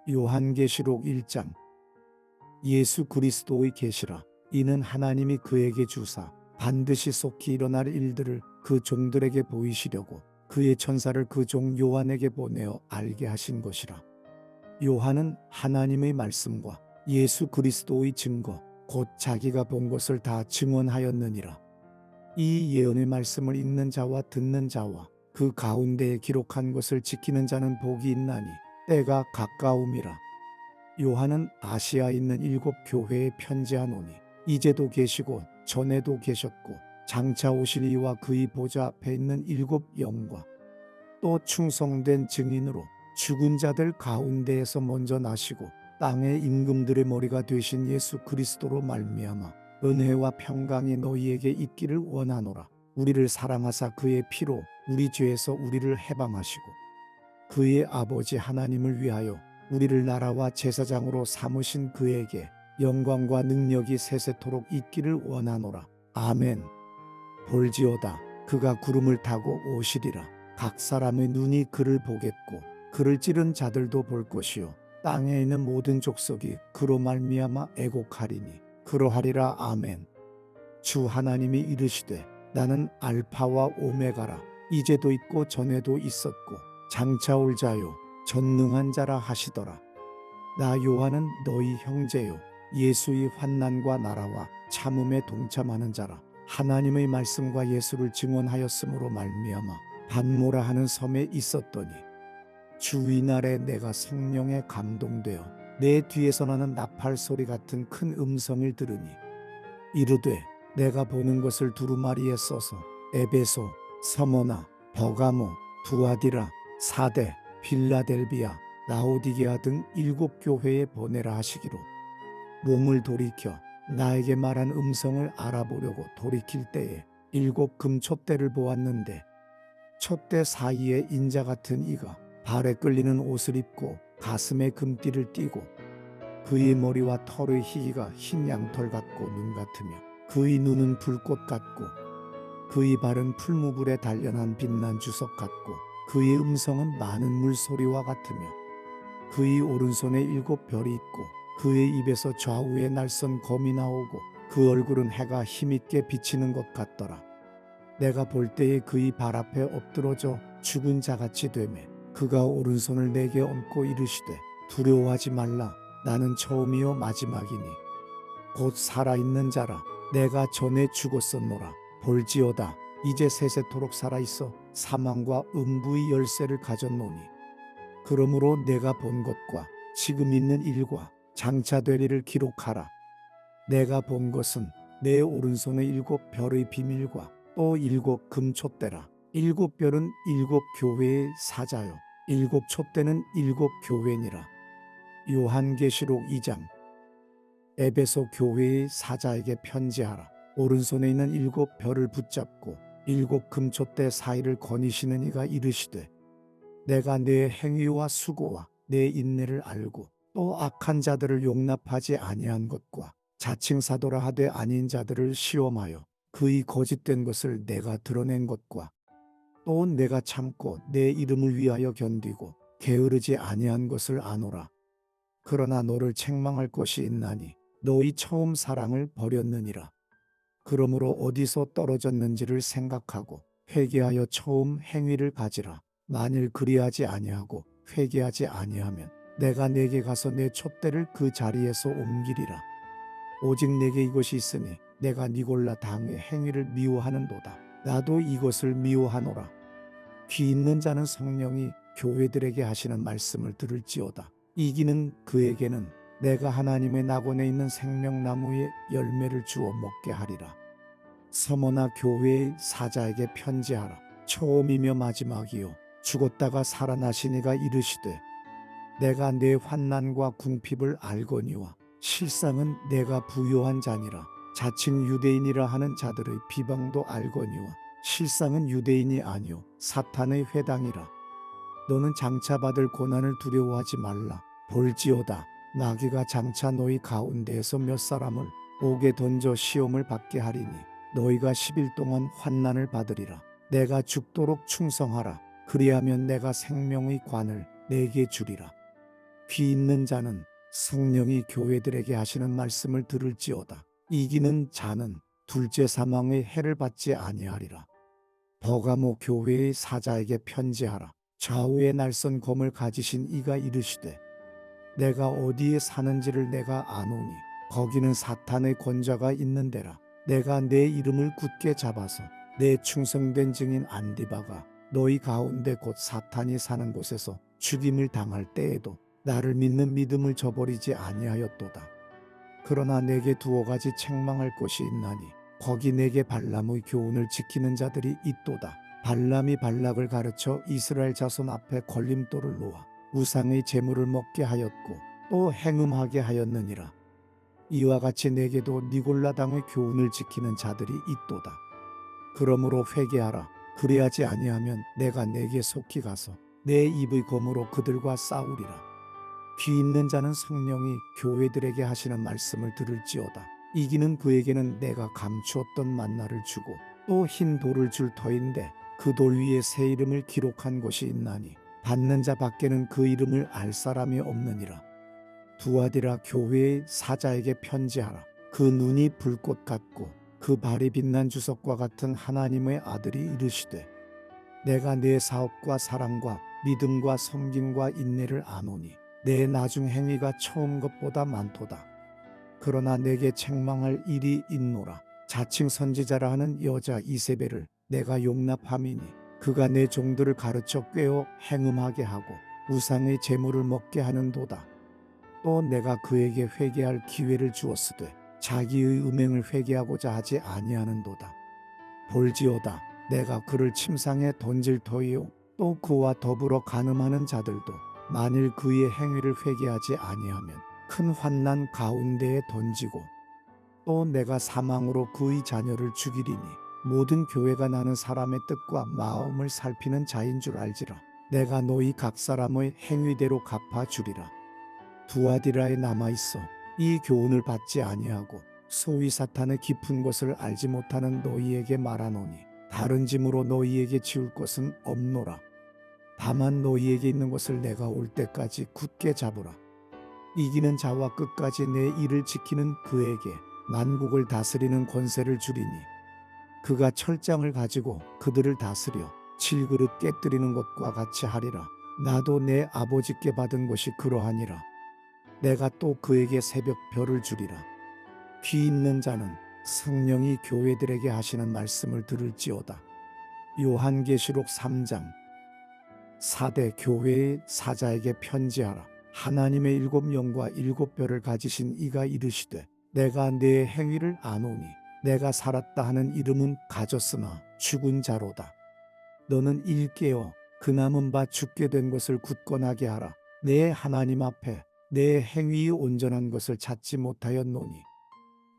요한계시록 1장. 예수 그리스도의 계시라. 이는 하나님이 그에게 주사 반드시 속히 일어날 일들을 그 종들에게 보이시려고 그의 천사를 그 종 요한에게 보내어 알게 하신 것이라. 요한은 하나님의 말씀과 예수 그리스도의 증거 곧 자기가 본 것을 다 증언하였느니라. 이 예언의 말씀을 읽는 자와 듣는 자와 그 가운데에 기록한 것을 지키는 자는 복이 있나니 때가 가까움이라. 요한은 아시아에 있는 7 교회에 편지하노니 이제도 계시고 전에도 계셨고 장차 오실 이와 그의 보좌 앞에 있는 7 영과 또 충성된 증인으로 죽은 자들 가운데에서 먼저 나시고 땅의 임금들의 머리가 되신 예수 그리스도로 말미암아 은혜와 평강이 너희에게 있기를 원하노라. 우리를 사랑하사 그의 피로 우리 죄에서 우리를 해방하시고 그의 아버지 하나님을 위하여 우리를 나라와 제사장으로 삼으신 그에게 영광과 능력이 세세토록 있기를 원하노라. 아멘. 볼지어다 그가 구름을 타고 오시리라. 각 사람의 눈이 그를 보겠고 그를 찌른 자들도 볼 것이요 땅에 있는 모든 족속이 그로 말미암아 애곡하리니 그러하리라. 아멘. 주 하나님이 이르시되 나는 알파와 오메가라. 이제도 있고 전에도 있었고 장차 올 자요 전능한 자라 하시더라. 나 요한은 너희 형제요 예수의 환난과 나라와 참음에 동참하는 자라. 하나님의 말씀과 예수를 증언하였으므로 말미암아 반모라 하는 섬에 있었더니 주의 날에 내가 성령에 감동되어 내 뒤에서 나는 나팔 소리 같은 큰 음성을 들으니 이르되 내가 보는 것을 두루마리에 써서 에베소, 서머나, 버가모, 두아디라, 사대, 빌라델비아, 라오디게아 등 7 교회에 보내라 하시기로 몸을 돌이켜 나에게 말한 음성을 알아보려고 돌이킬 때에 7 금촛대를 보았는데 촛대 사이에 인자 같은 이가 발에 끌리는 옷을 입고 가슴에 금띠를 띠고 그의 머리와 털의 희기가 흰 양털 같고 눈 같으며 그의 눈은 불꽃 같고 그의 발은 풀무불에 단련한 빛난 주석 같고 그의 음성은 많은 물소리와 같으며 그의 오른손에 7 별이 있고 그의 입에서 좌우에 날선 검이 나오고 그 얼굴은 해가 힘있게 비치는 것 같더라. 내가 볼 때에 그의 발 앞에 엎드러져 죽은 자같이 되매 그가 오른손을 내게 얹고 이르시되 두려워하지 말라. 나는 처음이요 마지막이니 곧 살아있는 자라. 내가 전에 죽었었노라. 볼지어다 이제 세세토록 살아있어 사망과 음부의 열쇠를 가졌노니 그러므로 내가 본 것과 지금 있는 일과 장차 될 일을 기록하라. 내가 본 것은 내 오른손의 7 별의 비밀과 또 7 금촛대라. 7 별은 7 교회의 사자요 7 촛대는 7 교회니라. 요한계시록 2장. 에베소 교회의 사자에게 편지하라. 오른손에 있는 7 별을 붙잡고 7 금촛대 사이를 거니시는 이가 이르시되 내가 내 행위와 수고와 내 인내를 알고 또 악한 자들을 용납하지 아니한 것과 자칭 사도라 하되 아닌 자들을 시험하여 그의 거짓된 것을 내가 드러낸 것과 또 내가 참고 내 이름을 위하여 견디고 게으르지 아니한 것을 아노라. 그러나 너를 책망할 것이 있나니 너희 처음 사랑을 버렸느니라. 그러므로 어디서 떨어졌는지를 생각하고 회개하여 처음 행위를 가지라. 만일 그리하지 아니하고 회개하지 아니하면 내가 내게 가서 내 촛대를 그 자리에서 옮기리라. 오직 내게 이것이 있으니 내가 니골라 당의 행위를 미워하는도다. 나도 이것을 미워하노라. 귀 있는 자는 성령이 교회들에게 하시는 말씀을 들을지어다. 이기는 그에게는 내가 하나님의 낙원에 있는 생명나무의 열매를 주어 먹게 하리라. 서머나 교회의 사자에게 편지하라. 처음이며 마지막이요 죽었다가 살아나신 이가 이르시되 내가 내 환난과 궁핍을 알거니와 실상은 내가 부요한 자니라. 자칭 유대인이라 하는 자들의 비방도 알거니와 실상은 유대인이 아니요 사탄의 회당이라. 너는 장차 받을 고난을 두려워하지 말라. 볼지어다 마귀가 장차 너희 가운데에서 몇 사람을 옥에 던져 시험을 받게 하리니 너희가 10일 동안 환난을 받으리라. 내가 죽도록 충성하라. 그리하면 내가 생명의 관을 내게 주리라. 귀 있는 자는 성령이 교회들에게 하시는 말씀을 들을지어다. 이기는 자는 둘째 사망의 해를 받지 아니하리라. 버가모 교회의 사자에게 편지하라. 좌우에 날선 검을 가지신 이가 이르시되 내가 어디에 사는지를 내가 아노니 거기는 사탄의 권좌가 있는 데라. 내가 내 이름을 굳게 잡아서 내 충성된 증인 안디바가 너희 가운데 곧 사탄이 사는 곳에서 죽임을 당할 때에도 나를 믿는 믿음을 저버리지 아니하였도다. 그러나 내게 두어 가지 책망할 것이 있나니 거기 내게 발람의 교훈을 지키는 자들이 있도다. 발람이 발락을 가르쳐 이스라엘 자손 앞에 걸림돌을 놓아 우상의 제물을 먹게 하였고 또 행음하게 하였느니라. 이와 같이 내게도 니골라 당의 교훈을 지키는 자들이 있도다. 그러므로 회개하라. 그리하지 아니하면 내가 내게 속히 가서 내 입의 검으로 그들과 싸우리라. 귀 있는 자는 성령이 교회들에게 하시는 말씀을 들을지어다. 이기는 그에게는 내가 감추었던 만나를 주고 또 흰 돌을 줄 터인데 그 돌 위에 새 이름을 기록한 곳이 있나니 받는 자 밖에는 그 이름을 알 사람이 없느니라. 두아디라 교회의 사자에게 편지하라. 그 눈이 불꽃 같고 그 발이 빛난 주석과 같은 하나님의 아들이 이르시되 내가 내 사업과 사랑과 믿음과 섬김과 인내를 아노니 내 나중 행위가 처음 것보다 많도다. 그러나 내게 책망할 일이 있노라. 자칭 선지자라 하는 여자 이세벨을 내가 용납함이니 그가 내 종들을 가르쳐 꾀어 행음하게 하고 우상의 제물을 먹게 하는도다. 또 내가 그에게 회개할 기회를 주었으되 자기의 음행을 회개하고자 하지 아니하는도다. 볼지어다 내가 그를 침상에 던질 터이요 또 그와 더불어 간음하는 자들도 만일 그의 행위를 회개하지 아니하면 큰 환난 가운데에 던지고 또 내가 사망으로 그의 자녀를 죽이리니 모든 교회가 나는 사람의 뜻과 마음을 살피는 자인 줄 알지라. 내가 너희 각 사람의 행위대로 갚아주리라. 두아디라에 남아있어 이 교훈을 받지 아니하고 소위 사탄의 깊은 것을 알지 못하는 너희에게 말하노니 다른 짐으로 너희에게 지울 것은 없노라. 다만 너희에게 있는 것을 내가 올 때까지 굳게 잡으라. 이기는 자와 끝까지 내 일을 지키는 그에게 만국을 다스리는 권세를 주리니 그가 철장을 가지고 그들을 다스려 질그릇 깨뜨리는 것과 같이 하리라. 나도 내 아버지께 받은 것이 그러하니라. 내가 또 그에게 새벽 별을 주리라. 귀 있는 자는 성령이 교회들에게 하시는 말씀을 들을지어다. 요한계시록 3장. 4대 교회의 사자에게 편지하라. 하나님의 일곱 영과 일곱 별을 가지신 이가 이르시되 내가 내 행위를 아노니 내가 살았다 하는 이름은 가졌으나 죽은 자로다. 너는 일깨어 그 남은 바 죽게 된 것을 굳건하게 하라. 내 하나님 앞에 내 행위의 온전한 것을 찾지 못하였노니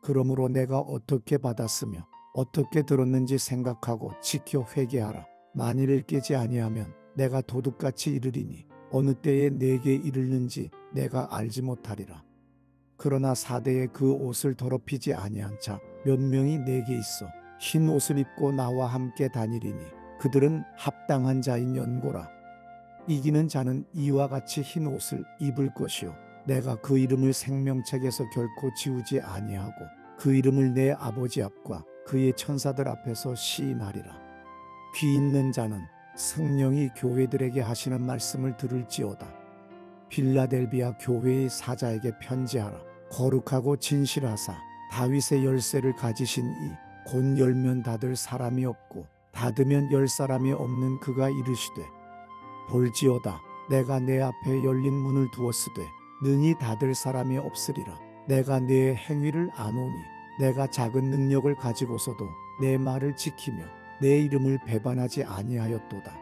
그러므로 내가 어떻게 받았으며 어떻게 들었는지 생각하고 지켜 회개하라. 만일 깨지 아니하면 내가 도둑같이 이르리니 어느 때에 내게 이르는지 내가 알지 못하리라. 그러나 사대에 그 옷을 더럽히지 아니한 자 몇 명이 내게 있어 흰 옷을 입고 나와 함께 다니리니 그들은 합당한 자인 연고라. 이기는 자는 이와 같이 흰 옷을 입을 것이요 내가 그 이름을 생명책에서 결코 지우지 아니하고 그 이름을 내 아버지 앞과 그의 천사들 앞에서 시인하리라. 귀 있는 자는 성령이 교회들에게 하시는 말씀을 들을지어다. 빌라델비아 교회의 사자에게 편지하라. 거룩하고 진실하사 다윗의 열쇠를 가지신 이 곧 열면 닫을 사람이 없고 닫으면 열 사람이 없는 그가 이르시되 볼지어다 내가 내 앞에 열린 문을 두었으되 능히 닫을 사람이 없으리라. 내가 내 행위를 아노니 내가 작은 능력을 가지고서도 내 말을 지키며 내 이름을 배반하지 아니하였도다.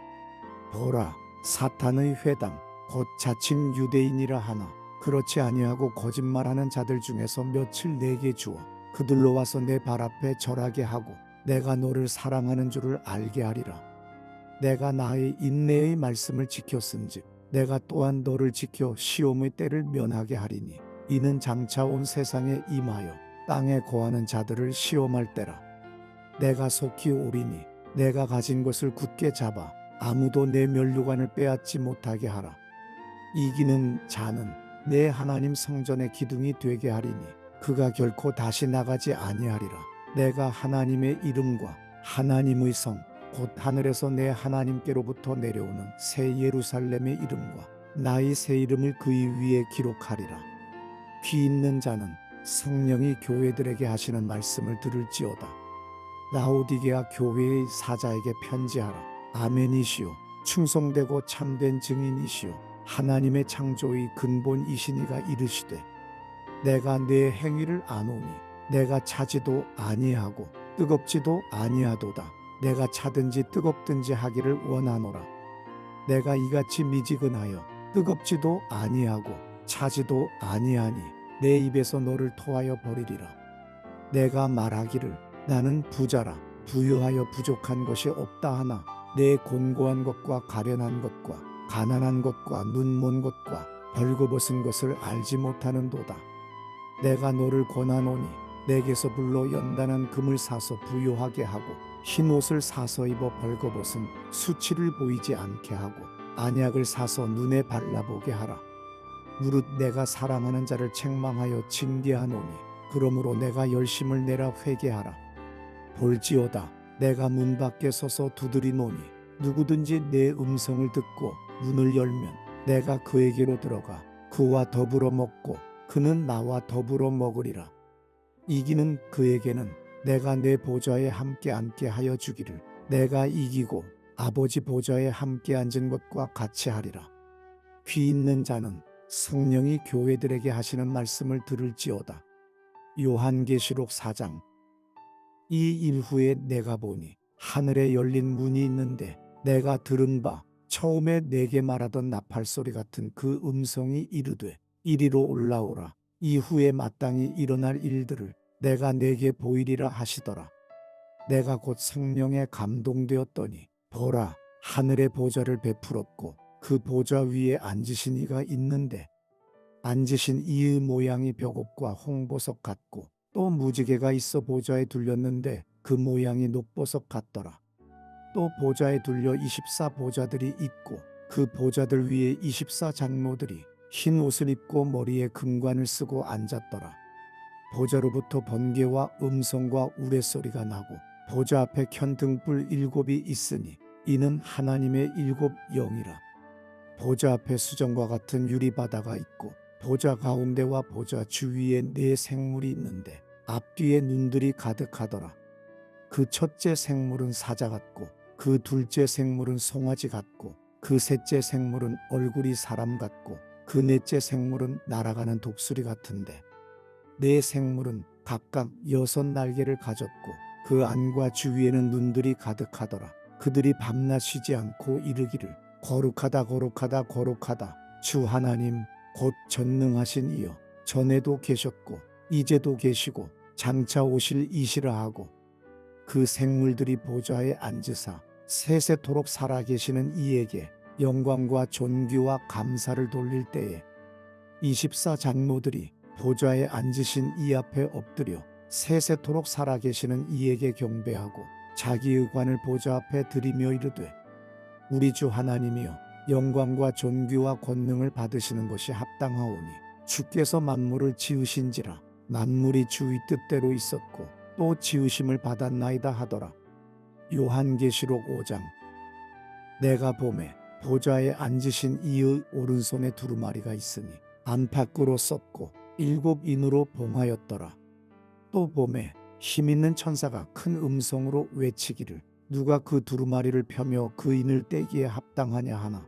보라 사탄의 회당 곧 자칭 유대인이라 하나 그렇지 아니하고 거짓말하는 자들 중에서 며칠 내게 주어 그들로 와서 내 발 앞에 절하게 하고 내가 너를 사랑하는 줄을 알게 하리라. 내가 나의 인내의 말씀을 지켰은즉 내가 또한 너를 지켜 시험의 때를 면하게 하리니 이는 장차 온 세상에 임하여 땅에 거하는 자들을 시험할 때라. 내가 속히 오리니 내가 가진 것을 굳게 잡아 아무도 내 면류관을 빼앗지 못하게 하라. 이기는 자는 내 하나님 성전의 기둥이 되게 하리니 그가 결코 다시 나가지 아니하리라. 내가 하나님의 이름과 하나님의 성 곧 하늘에서 내 하나님께로부터 내려오는 새 예루살렘의 이름과 나의 새 이름을 그의 위에 기록하리라. 귀 있는 자는 성령이 교회들에게 하시는 말씀을 들을지어다. 라오디게아 교회의 사자에게 편지하라. 아멘이시오. 충성되고 참된 증인이시오. 하나님의 창조의 근본이시니가 이르시되 내가 내 행위를 아노니 내가 차지도 아니하고 뜨겁지도 아니하도다. 내가 차든지 뜨겁든지 하기를 원하노라. 내가 이같이 미지근하여 뜨겁지도 아니하고 차지도 아니하니 내 입에서 너를 토하여 버리리라. 내가 말하기를 나는 부자라 부유하여 부족한 것이 없다 하나 내 곤고한 것과 가련한 것과 가난한 것과 눈먼 것과 벌거벗은 것을 알지 못하는도다. 내가 너를 권하노니 내게서 불러 연단한 금을 사서 부유하게 하고 흰 옷을 사서 입어 벌거벗은 수치를 보이지 않게 하고 안약을 사서 눈에 발라보게 하라. 무릇 내가 사랑하는 자를 책망하여 징계하노니 그러므로 내가 열심을 내라 회개하라. 볼지어다 내가 문 밖에 서서 두드리노니 누구든지 내 음성을 듣고 문을 열면 내가 그에게로 들어가 그와 더불어 먹고 그는 나와 더불어 먹으리라. 이기는 그에게는 내가 내 보좌에 함께 앉게 하여 주기를 내가 이기고 아버지 보좌에 함께 앉은 것과 같이 하리라. 귀 있는 자는 성령이 교회들에게 하시는 말씀을 들을지어다. 요한계시록 4장. 이 일 후에 내가 보니 하늘에 열린 문이 있는데 내가 들은 바 처음에 내게 말하던 나팔소리 같은 그 음성이 이르되 이리로 올라오라. 이후에 마땅히 일어날 일들을 내가 내게 보이리라 하시더라. 내가 곧 성령에 감동되었더니 보라 하늘의 보좌를 베풀었고 그 보좌 위에 앉으신 이가 있는데 앉으신 이의 모양이 벽옥과 홍보석 같고 또 무지개가 있어 보좌에 둘렸는데 그 모양이 녹보석 같더라. 또 보좌에 둘려 24 보좌들이 있고 그 보좌들 위에 24 장로들이 흰 옷을 입고 머리에 금관을 쓰고 앉았더라. 보좌로부터 번개와 음성과 우레소리가 나고 보좌 앞에 켠 등불 7이 있으니 이는 하나님의 7 영이라. 보좌 앞에 수정과 같은 유리바다가 있고 보좌 가운데와 보좌 주위에 4 생물이 있는데 앞뒤에 눈들이 가득하더라. 그 첫째 생물은 사자 같고 그 둘째 생물은 송아지 같고 그 셋째 생물은 얼굴이 사람 같고 그 넷째 생물은 날아가는 독수리 같은데 4 생물은 각각 6 날개를 가졌고 그 안과 주위에는 눈들이 가득하더라. 그들이 밤낮 쉬지 않고 이르기를 거룩하다 거룩하다 거룩하다 주 하나님 곧 전능하신 이여 전에도 계셨고 이제도 계시고 장차 오실 이시라 하고 그 생물들이 보좌에 앉으사 세세토록 살아계시는 이에게 영광과 존귀와 감사를 돌릴 때에 24 장로들이 보좌에 앉으신 이 앞에 엎드려 세세토록 살아계시는 이에게 경배하고 자기의 관을 보좌 앞에 들이며 이르되 우리 주 하나님이여 영광과 존귀와 권능을 받으시는 것이 합당하오니 주께서 만물을 지으신지라 만물이 주의 뜻대로 있었고 또 지으심을 받았나이다 하더라. 요한계시록 5장. 내가 보매 보좌에 앉으신 이의 오른손에 두루마리가 있으니 안팎으로 썼고 7 인으로 봉하였더라. 또 보매 힘있는 천사가 큰 음성으로 외치기를 누가 그 두루마리를 펴며 그 인을 떼기에 합당하냐 하나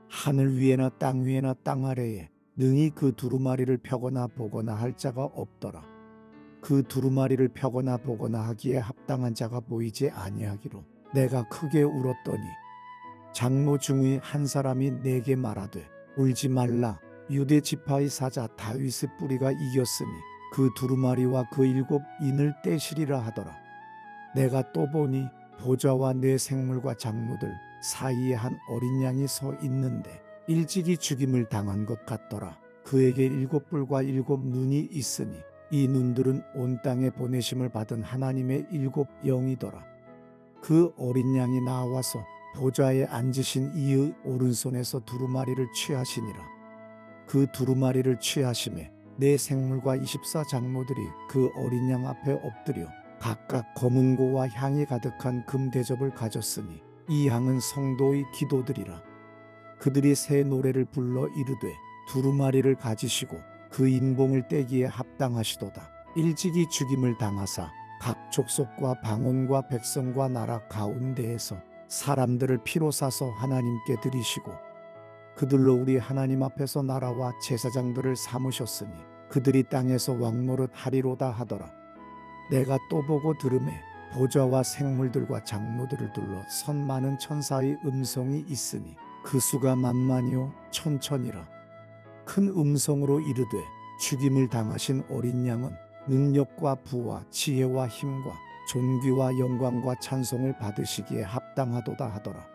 하늘 위에나 땅 위에나 땅 아래에 능히 그 두루마리를 펴거나 보거나 할 자가 없더라. 그 두루마리를 펴거나 보거나 하기에 합당한 자가 보이지 아니하기로 내가 크게 울었더니 장로 중의 한 사람이 내게 말하되 울지 말라. 유대 지파의 사자 다윗의 뿌리가 이겼으니 그 두루마리와 그 7 인을 떼시리라 하더라. 내가 또 보니 보좌와 4 생물과 장로들 사이에 한 어린 양이 서 있는데 일찍이 죽임을 당한 것 같더라. 그에게 7 뿔과 7 눈이 있으니 이 눈들은 온 땅에 보내심을 받은 하나님의 7 영이더라. 그 어린 양이 나와서 보좌에 앉으신 이의 오른손에서 두루마리를 취하시니라. 그 두루마리를 취하심에 네 생물과 24장로들이 그 어린 양 앞에 엎드려 각각 검은 고와 향이 가득한 금 대접을 가졌으니 이 향은 성도의 기도들이라. 그들이 새 노래를 불러 이르되 두루마리를 가지시고 그 인봉을 떼기에 합당하시도다. 일찍이 죽임을 당하사 각 족속과 방언과 백성과 나라 가운데에서 사람들을 피로 사서 하나님께 드리시고 그들로 우리 하나님 앞에서 나라와 제사장들을 삼으셨으니 그들이 땅에서 왕노릇 하리로다 하더라. 내가 또 보고 들음에 보좌와 생물들과 장로들을 둘러 선 많은 천사의 음성이 있으니 그 수가 만만이요 천천이라. 큰 음성으로 이르되 죽임을 당하신 어린 양은 능력과 부와 지혜와 힘과 존귀와 영광과 찬송을 받으시기에 합당하도다 하더라.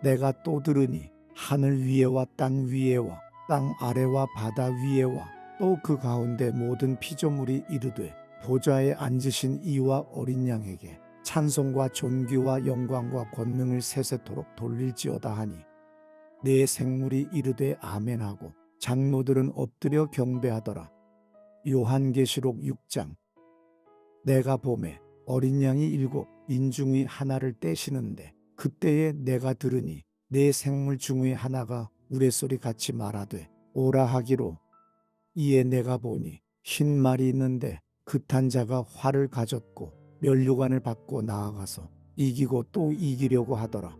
내가 또 들으니 하늘 위에와 땅 위에와 땅 아래와 바다 위에와 또 그 가운데 모든 피조물이 이르되 보좌에 앉으신 이와 어린 양에게 찬송과 존귀와 영광과 권능을 세세토록 돌릴지어다 하니 네 생물이 이르되 아멘하고 장로들은 엎드려 경배하더라. 요한계시록 6장. 내가 보매 어린 양이 7 인중의 하나를 떼시는데 그때에 내가 들으니 네 생물 중의 하나가 우레소리 같이 말하되 오라 하기로. 이에 내가 보니 흰 말이 있는데 그탄 자가 활을 가졌고 면류관을 받고 나아가서 이기고 또 이기려고 하더라.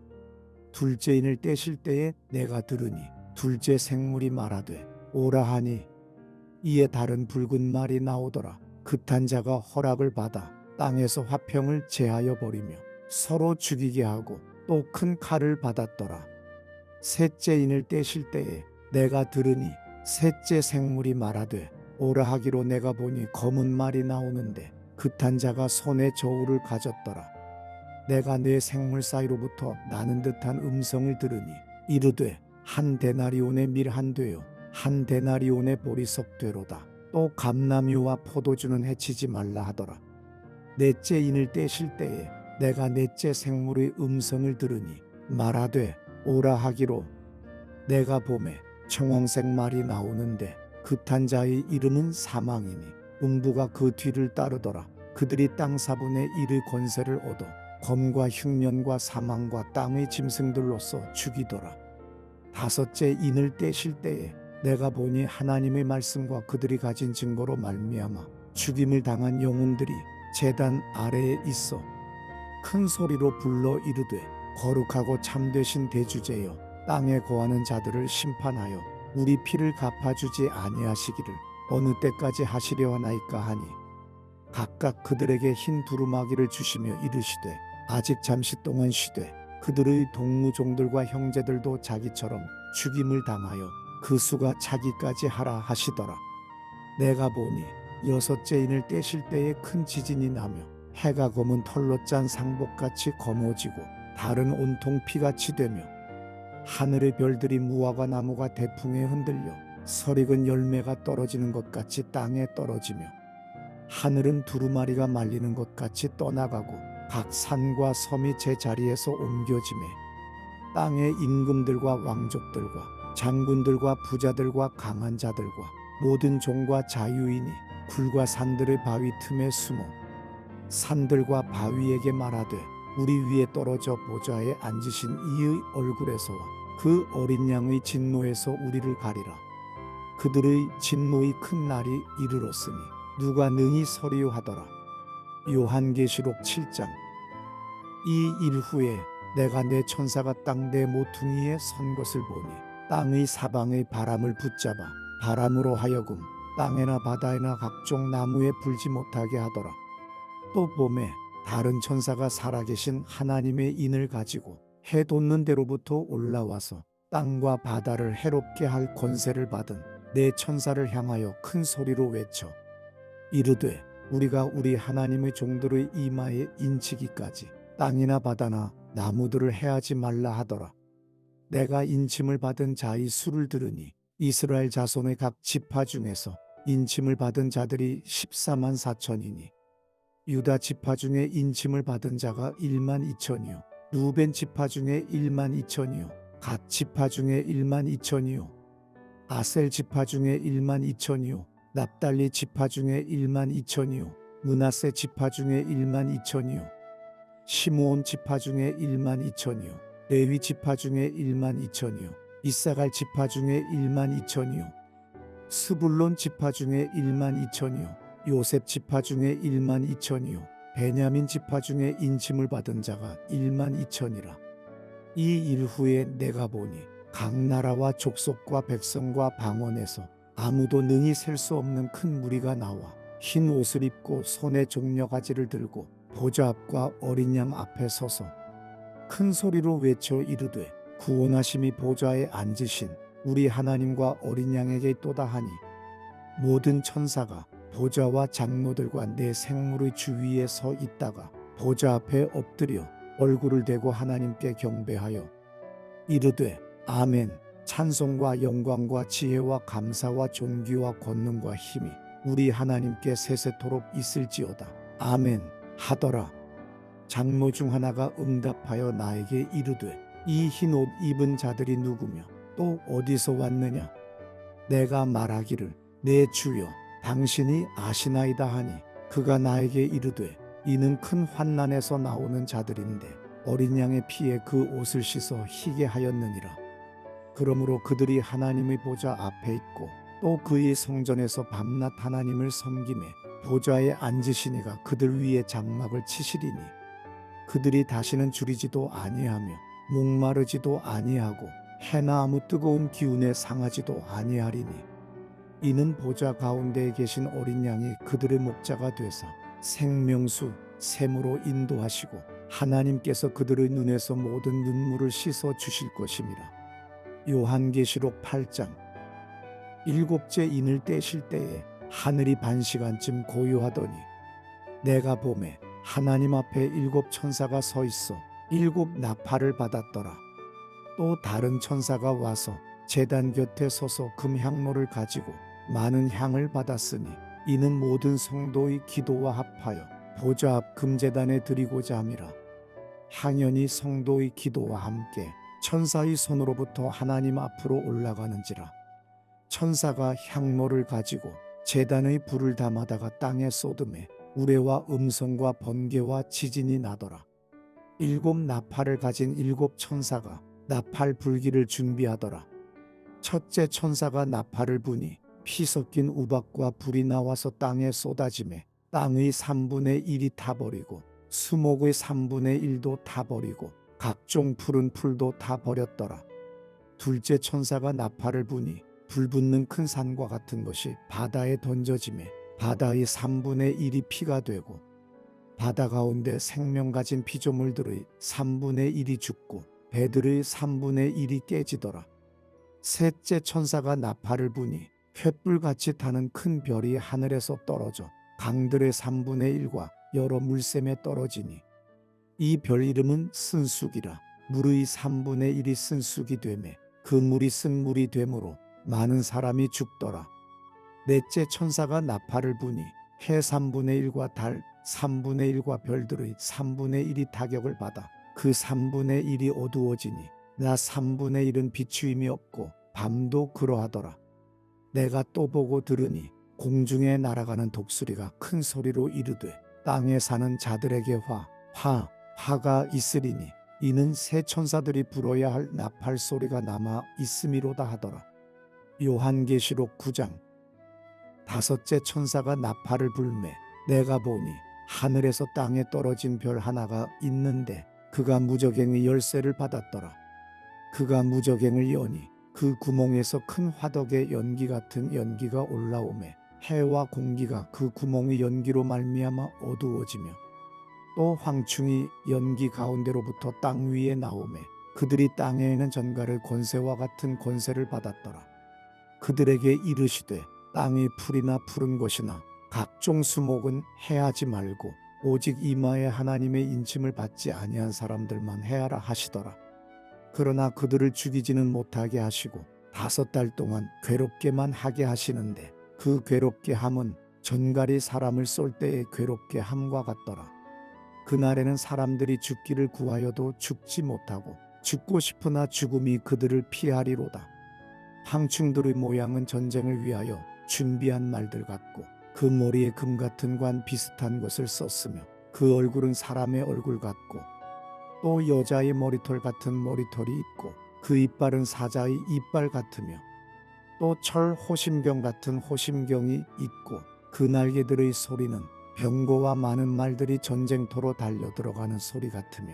둘째 인을 떼실 때에 내가 들으니 둘째 생물이 말하되 오라 하니 이에 다른 붉은 말이 나오더라. 그탄 자가 허락을 받아 땅에서 화평을 제하여 버리며 서로 죽이게 하고 또 큰 칼을 받았더라. 셋째 인을 떼실 때에 내가 들으니 셋째 생물이 말하되 오라 하기로. 내가 보니 검은 말이 나오는데 그탄 자가 손에 저울을 가졌더라. 내가 네 생물 사이로부터 나는 듯한 음성을 들으니 이르되 한 데나리온의 밀 한 되요 한 데나리온의 보리석 되로다. 또 감람유와 포도주는 해치지 말라 하더라. 넷째 인을 떼실 때에 내가 넷째 생물의 음성을 들으니 말하되 오라 하기로. 내가 보매 청홍색 말이 나오는데 그탄 자의 이름은 사망이니 음부가 그 뒤를 따르더라. 그들이 땅 4분의 1의 권세를 얻어 검과 흉년과 사망과 땅의 짐승들로서 죽이더라. 다섯째 인을 떼실 때에 내가 보니 하나님의 말씀과 그들이 가진 증거로 말미암아 죽임을 당한 영혼들이 제단 아래에 있어 큰 소리로 불러 이르되 거룩하고 참되신 대주제여 땅에 거하는 자들을 심판하여 우리 피를 갚아주지 아니하시기를 어느 때까지 하시려 하나이까 하니 각각 그들에게 흰 두루마기를 주시며 이르시되 아직 잠시 동안 쉬되 그들의 동무종들과 형제들도 자기처럼 죽임을 당하여 그 수가 차기까지 하라 하시더라. 내가 보니 여섯째 인을 떼실 때에 큰 지진이 나며 해가 검은 털로 짠 상복같이 검어지고 달은 온통 피같이 되며 하늘의 별들이 무화과 나무가 대풍에 흔들려 설익은 열매가 떨어지는 것 같이 땅에 떨어지며 하늘은 두루마리가 말리는 것 같이 떠나가고 각 산과 섬이 제 자리에서 옮겨지매 땅의 임금들과 왕족들과 장군들과 부자들과 강한 자들과 모든 종과 자유인이 굴과 산들의 바위 틈에 숨어 산들과 바위에게 말하되 우리 위에 떨어져 보좌에 앉으신 이의 얼굴에서와 그 어린 양의 진노에서 우리를 가리라. 그들의 진노의 큰 날이 이르렀으니 누가 능히 서리요 하더라. 요한계시록 7장. 이 일 후에 내가 내 천사가 땅 내 모퉁이에 선 것을 보니 땅의 사방의 바람을 붙잡아 바람으로 하여금 땅에나 바다에나 각종 나무에 불지 못하게 하더라. 또 봄에 다른 천사가 살아계신 하나님의 인을 가지고 해 돋는 데로부터 올라와서 땅과 바다를 해롭게 할 권세를 받은 내 천사를 향하여 큰 소리로 외쳐 이르되 우리가 우리 하나님의 종들의 이마에 인치기까지 땅이나 바다나 나무들을 해하지 말라 하더라. 내가 인침을 받은 자의 수를 들으니 이스라엘 자손의 각 지파 중에서 인침을 받은 자들이 14만 4천이니 유다 지파 중에 인침을 받은 자가 1만 2천이요 루벤 지파 중에 1만 2천이요 갓 지파 중에 1만 2천이요 아셀 지파 중에 1만 2천이요 납달리 지파 중에 1만 2천이요 므낫세 지파 중에 1만 2천이요 시므온 지파 중에 1만 2천이요 레위 지파 중에 1만 2천이요 이사갈 지파 중에 1만 2천이요 스불론 지파 중에 1만 2천이요 요셉 지파 중에 1만 2천이요 베냐민 지파 중에 인침을 받은 자가 1만 2천이라. 이 일 후에 내가 보니 각 나라와 족속과 백성과 방언에서 아무도 능히 셀 수 없는 큰 무리가 나와 흰 옷을 입고 손에 종려가지를 들고 보좌 앞과 어린 양 앞에 서서 큰 소리로 외쳐 이르되 구원하심이 보좌에 앉으신 우리 하나님과 어린 양에게 있도다 하니 모든 천사가 보좌와 장로들과 내 생물의 주위에 서 있다가 보좌 앞에 엎드려 얼굴을 대고 하나님께 경배하여 이르되 아멘. 찬송과 영광과 지혜와 감사와 존귀와 권능과 힘이 우리 하나님께 세세토록 있을지어다. 아멘 하더라. 장로 중 하나가 응답하여 나에게 이르되 이 흰 옷 입은 자들이 누구며 또 어디서 왔느냐. 내가 말하기를 내 주여 당신이 아시나이다 하니 그가 나에게 이르되 이는 큰 환난에서 나오는 자들인데 어린 양의 피에 그 옷을 씻어 희게 하였느니라. 그러므로 그들이 하나님의 보좌 앞에 있고 또 그의 성전에서 밤낮 하나님을 섬기매 보좌에 앉으시니가 그들 위에 장막을 치시리니 그들이 다시는 줄이지도 아니하며 목마르지도 아니하고 해나 아무 뜨거운 기운에 상하지도 아니하리니 이는 보좌 가운데에 계신 어린 양이 그들의 목자가 되사 생명수 샘으로 인도하시고 하나님께서 그들의 눈에서 모든 눈물을 씻어 주실 것임이라. 요한계시록 8장. 일곱째 인을 떼실 때에 하늘이 반시간쯤 고요하더니 내가 보매 하나님 앞에 일곱 천사가 서 있어 일곱 나팔을 받았더라. 또 다른 천사가 와서 제단 곁에 서서 금향로를 가지고 많은 향을 받았으니 이는 모든 성도의 기도와 합하여 보좌 앞 금제단에 드리고자 함이라. 향연이 성도의 기도와 함께 천사의 손으로부터 하나님 앞으로 올라가는지라. 천사가 향로를 가지고 제단의 불을 담아다가 땅에 쏟음에 우레와 음성과 번개와 지진이 나더라. 일곱 나팔을 가진 일곱 천사가 나팔 불기를 준비하더라. 첫째 천사가 나팔을 부니 피 섞인 우박과 불이 나와서 땅에 쏟아지매 땅의 3분의 1이 타버리고 수목의 3분의 1도 타버리고 각종 푸른 풀도 다 버렸더라. 둘째 천사가 나팔을 부니 불 붙는 큰 산과 같은 것이 바다에 던져지매 바다의 3분의 1이 피가 되고 바다 가운데 생명 가진 피조물들의 3분의 1이 죽고 배들의 3분의 1이 깨지더라. 셋째 천사가 나팔을 부니 횃불같이 타는 큰 별이 하늘에서 떨어져 강들의 3분의 1과 여러 물샘에 떨어지니 이 별 이름은 쓴쑥이라. 물의 3분의 1이 쓴쑥이 되매 그 물이 쓴물이 되므로 많은 사람이 죽더라. 넷째 천사가 나팔을 부니 해 3분의 1과 달 3분의 1과 별들의 3분의 1이 타격을 받아 그 3분의 1이 어두워지니 나 3분의 1은 비추임이 없고 밤도 그러하더라. 내가 또 보고 들으니 공중에 날아가는 독수리가 큰 소리로 이르되 땅에 사는 자들에게 화가 있으리니 이는 새 천사들이 불어야 할 나팔 소리가 남아 있음이로다 하더라. 요한계시록 9장. 다섯째 천사가 나팔을 불매 내가 보니 하늘에서 땅에 떨어진 별 하나가 있는데 그가 무저갱의 열쇠를 받았더라. 그가 무저갱을 여니 그 구멍에서 큰 화덕의 연기 같은 연기가 올라오매 해와 공기가 그 구멍의 연기로 말미암아 어두워지며 또 황충이 연기 가운데로부터 땅 위에 나오매 그들이 땅에 있는 전갈의 권세와 같은 권세를 받았더라. 그들에게 이르시되 땅의 풀이나 푸른 것이나 각종 수목은 해하지 말고 오직 이마에 하나님의 인침을 받지 아니한 사람들만 해하라 하시더라. 그러나 그들을 죽이지는 못하게 하시고 5달 동안 괴롭게만 하게 하시는데 그 괴롭게 함은 전갈이 사람을 쏠 때의 괴롭게 함과 같더라. 그날에는 사람들이 죽기를 구하여도 죽지 못하고 죽고 싶으나 죽음이 그들을 피하리로다. 황충들의 모양은 전쟁을 위하여 준비한 말들 같고 그 머리에 금 같은 관 비슷한 것을 썼으며 그 얼굴은 사람의 얼굴 같고 또 여자의 머리털 같은 머리털이 있고 그 이빨은 사자의 이빨 같으며 또 철 호심경 같은 호심경이 있고 그 날개들의 소리는 병거와 많은 말들이 전쟁터로 달려 들어가는 소리 같으며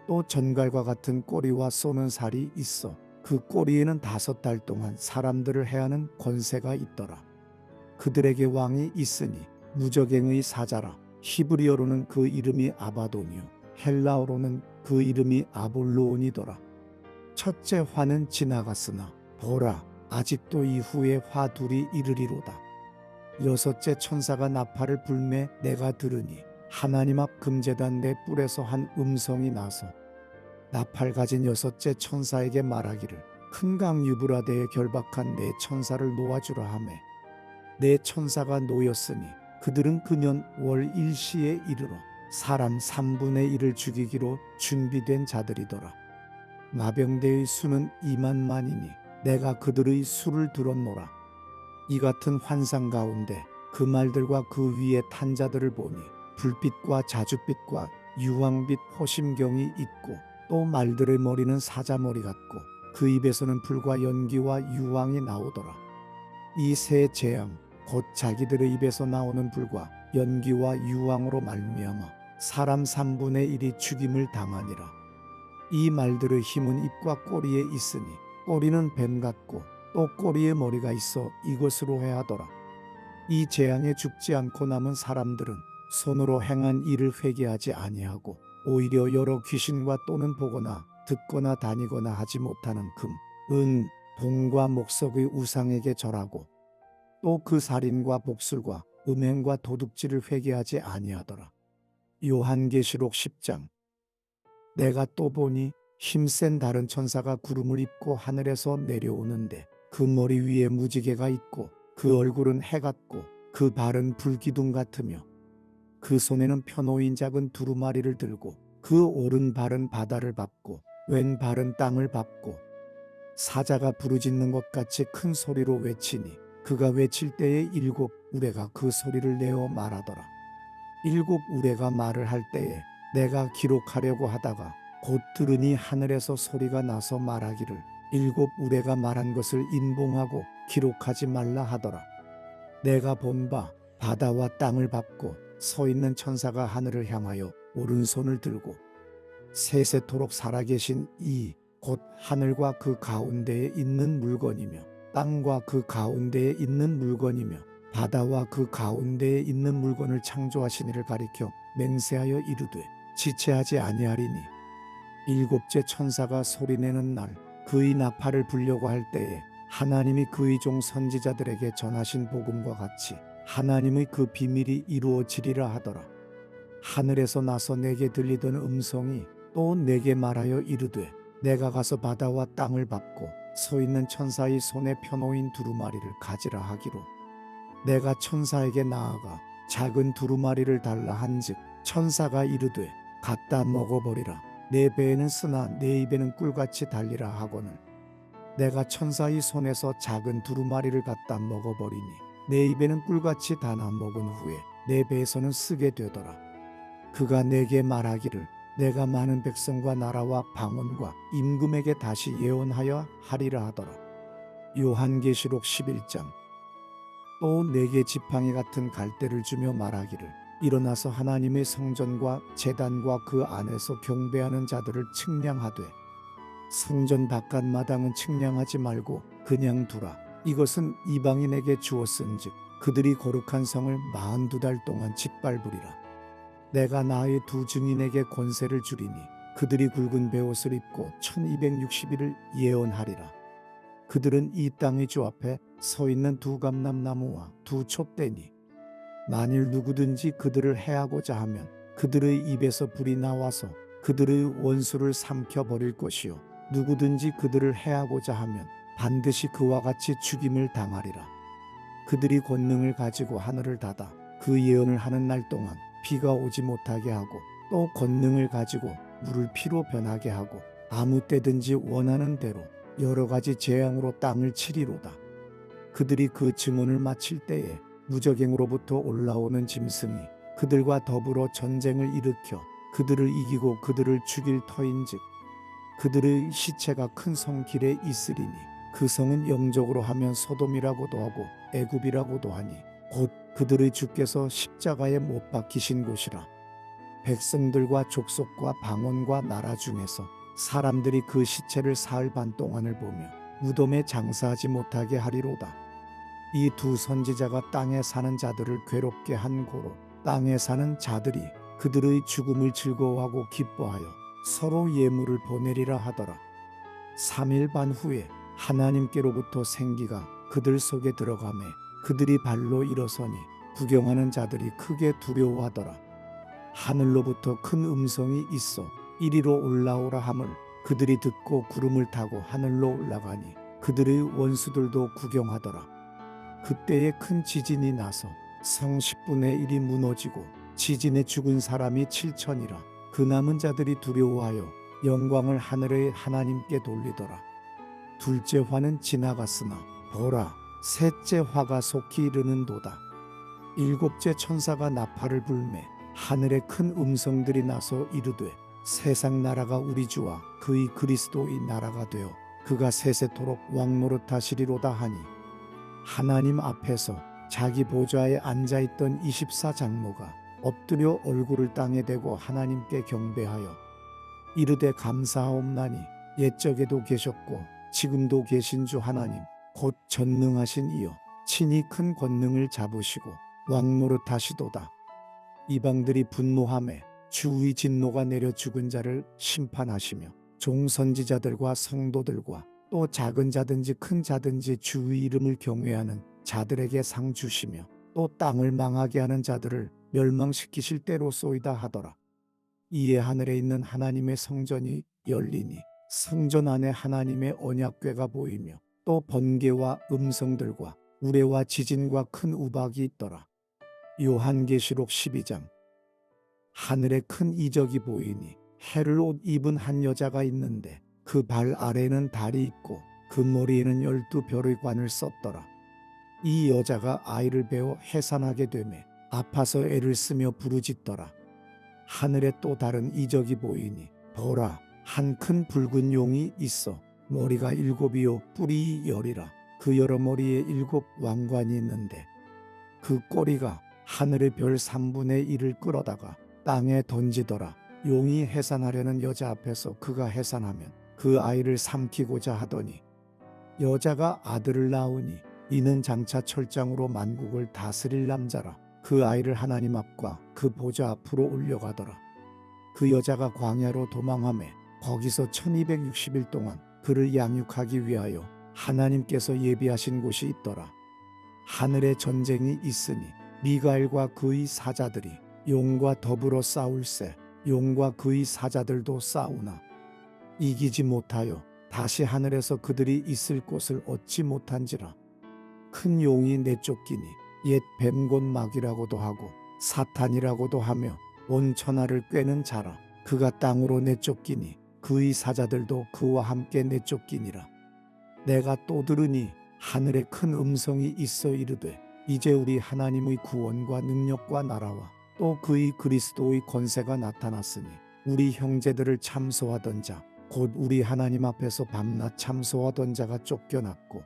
또 전갈과 같은 꼬리와 쏘는 살이 있어 그 꼬리에는 5달 동안 사람들을 해하는 권세가 있더라. 그들에게 왕이 있으니 무저갱의 사자라. 히브리어로는 그 이름이 아바돈이요 헬라어로는 그 이름이 아볼로온이더라. 첫째 화는 지나갔으나 보라 아직도 이후에 화 둘이 이르리로다. 여섯째 천사가 나팔을 불매 내가 들으니 하나님 앞 금제단 내 뿔에서 한 음성이 나서 나팔 가진 여섯째 천사에게 말하기를 큰 강 유브라데에 결박한 네 천사를 놓아주라 하매 네 천사가 놓였으니 그들은 금년 월 일시에 이르러 사람 3분의 1을 죽이기로 준비된 자들이더라. 마병대의 수는 2만만이니 내가 그들의 수를 들었노라. 이 같은 환상 가운데 그 말들과 그 위에 탄 자들을 보니 불빛과 자줏빛과 유황빛 호심경이 있고 또 말들의 머리는 사자머리 같고 그 입에서는 불과 연기와 유황이 나오더라. 이 세 재앙 곧 자기들의 입에서 나오는 불과 연기와 유황으로 말미암아 사람 3분의 1이 죽임을 당하니라. 이 말들의 힘은 입과 꼬리에 있으니 꼬리는 뱀 같고 또 꼬리에 머리가 있어 이것으로 해하더라. 이 재앙에 죽지 않고 남은 사람들은 손으로 행한 일을 회개하지 아니하고 오히려 여러 귀신과 또는 보거나 듣거나 다니거나 하지 못하는 금, 은, 동과 목석의 우상에게 절하고 또 그 살인과 복술과 음행과 도둑질을 회개하지 아니하더라. 요한계시록 10장. 내가 또 보니 힘센 다른 천사가 구름을 입고 하늘에서 내려오는데 그 머리 위에 무지개가 있고 그 얼굴은 해 같고 그 발은 불기둥 같으며 그 손에는 펴놓인 작은 두루마리를 들고 그 오른 발은 바다를 밟고 왼 발은 땅을 밟고 사자가 부르짖는 것 같이 큰 소리로 외치니 그가 외칠 때에 7 우레가 그 소리를 내어 말하더라. 7 우레가 말을 할 때에 내가 기록하려고 하다가 곧 들으니 하늘에서 소리가 나서 말하기를 7 우레가 말한 것을 인봉하고 기록하지 말라 하더라. 내가 본 바 바다와 땅을 밟고 서 있는 천사가 하늘을 향하여 오른손을 들고 세세토록 살아계신 이 곧 하늘과 그 가운데에 있는 물건이며 땅과 그 가운데에 있는 물건이며 바다와 그 가운데에 있는 물건을 창조하신 이를 가리켜 맹세하여 이르되 지체하지 아니하리니 7째 천사가 소리내는 날 그의 나팔을 불려고 할 때에 하나님이 그의 종 선지자들에게 전하신 복음과 같이 하나님의 그 비밀이 이루어지리라 하더라. 하늘에서 나서 내게 들리던 음성이 또 내게 말하여 이르되 내가 가서 바다와 땅을 밟고 서 있는 천사의 손에 펴놓인 두루마리를 가지라 하기로 내가 천사에게 나아가 작은 두루마리를 달라 한즉 천사가 이르되 갖다 먹어버리라. 내 배에는 쓰나 내 입에는 꿀같이 달리라 하거늘 내가 천사의 손에서 작은 두루마리를 갖다 먹어버리니 내 입에는 꿀같이 다나 먹은 후에 내 배에서는 쓰게 되더라. 그가 내게 말하기를 내가 많은 백성과 나라와 방언과 임금에게 다시 예언하여 하리라 하더라. 요한계시록 11장. 또 내게 지팡이 같은 갈대를 주며 말하기를 일어나서 하나님의 성전과 제단과 그 안에서 경배하는 자들을 측량하되 성전 바깥 마당은 측량하지 말고 그냥 두라. 이것은 이방인에게 주었은즉 그들이 거룩한 성을 42달 동안 짓밟으리라. 내가 나의 두 증인에게 권세를 주리니 그들이 굵은 베옷을 입고 1260일을 예언하리라. 그들은 이 땅의 주 앞에 서 있는 두 감람나무와 두 촛대니 만일 누구든지 그들을 해하고자 하면 그들의 입에서 불이 나와서 그들의 원수를 삼켜버릴 것이요 누구든지 그들을 해하고자 하면 반드시 그와 같이 죽임을 당하리라. 그들이 권능을 가지고 하늘을 닫아 그 예언을 하는 날 동안 비가 오지 못하게 하고 또 권능을 가지고 물을 피로 변하게 하고 아무 때든지 원하는 대로 여러 가지 재앙으로 땅을 치리로다. 그들이 그 증언을 마칠 때에 무적행으로부터 올라오는 짐승이 그들과 더불어 전쟁을 일으켜 그들을 이기고 그들을 죽일 터인즉 그들의 시체가 큰 성 길에 있으리니 그 성은 영적으로 하면 소돔이라고도 하고 애굽이라고도 하니 곧 그들의 주께서 십자가에 못 박히신 곳이라. 백성들과 족속과 방언과 나라 중에서 사람들이 그 시체를 사흘 반 동안을 보며 무덤에 장사하지 못하게 하리로다. 이 두 선지자가 땅에 사는 자들을 괴롭게 한 고로 땅에 사는 자들이 그들의 죽음을 즐거워하고 기뻐하여 서로 예물을 보내리라 하더라. 3일 반 후에 하나님께로부터 생기가 그들 속에 들어가매 그들이 발로 일어서니 구경하는 자들이 크게 두려워하더라. 하늘로부터 큰 음성이 있어 이리로 올라오라 함을 그들이 듣고 구름을 타고 하늘로 올라가니 그들의 원수들도 구경하더라. 그때에 큰 지진이 나서 성 10분의 1이 무너지고 지진에 죽은 사람이 7천이라. 그 남은 자들이 두려워하여 영광을 하늘의 하나님께 돌리더라. 둘째 화는 지나갔으나 보라, 셋째 화가 속히 이르는도다. 일곱째 천사가 나팔을 불매 하늘에 큰 음성들이 나서 이르되 세상 나라가 우리 주와 그의 그리스도의 나라가 되어 그가 세세토록 왕노릇하시리로다 하니 하나님 앞에서 자기 보좌에 앉아있던 24장로가 엎드려 얼굴을 땅에 대고 하나님께 경배하여 이르되 감사하옵나니 옛적에도 계셨고 지금도 계신 주 하나님 곧 전능하신 이여 친히 큰 권능을 잡으시고 왕노릇하시도다. 이방들이 분노하매 주의 진노가 내려 죽은 자를 심판하시며 종선지자들과 성도들과 또 작은 자든지 큰 자든지 주의 이름을 경외하는 자들에게 상 주시며 또 땅을 망하게 하는 자들을 멸망시키실 때로소이다 하더라. 이에 하늘에 있는 하나님의 성전이 열리니 성전 안에 하나님의 언약궤가 보이며 또 번개와 음성들과 우레와 지진과 큰 우박이 있더라. 요한계시록 12장. 하늘에 큰 이적이 보이니 해를 옷 입은 한 여자가 있는데 그 발 아래에는 달이 있고 그 머리에는 12별의 관을 썼더라. 이 여자가 아이를 베어 해산하게 되매 아파서 애를 쓰며 부르짖더라. 하늘에 또 다른 이적이 보이니 보라, 한 큰 붉은 용이 있어 머리가 7이요 뿔이 10이라. 그 여러 머리에 7 왕관이 있는데 그 꼬리가 하늘의 별 3분의 1을 끌어다가 땅에 던지더라. 용이 해산하려는 여자 앞에서 그가 해산하면 그 아이를 삼키고자 하더니 여자가 아들을 낳으니 이는 장차 철장으로 만국을 다스릴 남자라. 그 아이를 하나님 앞과 그 보좌 앞으로 올려가더라. 그 여자가 광야로 도망하매 거기서 1260일 동안 그를 양육하기 위하여 하나님께서 예비하신 곳이 있더라. 하늘에 전쟁이 있으니 미가엘과 그의 사자들이 용과 더불어 싸울세. 용과 그의 사자들도 싸우나 이기지 못하여 다시 하늘에서 그들이 있을 곳을 얻지 못한지라. 큰 용이 내쫓기니 옛 뱀곧 마귀라고도 하고 사탄이라고도 하며 온 천하를 꿰는 자라. 그가 땅으로 내쫓기니 그의 사자들도 그와 함께 내쫓기니라. 내가 또 들으니 하늘에 큰 음성이 있어 이르되 이제 우리 하나님의 구원과 능력과 나라와 또 그의 그리스도의 권세가 나타났으니 우리 형제들을 참소하던 자 곧 우리 하나님 앞에서 밤낮 참소하던 자가 쫓겨났고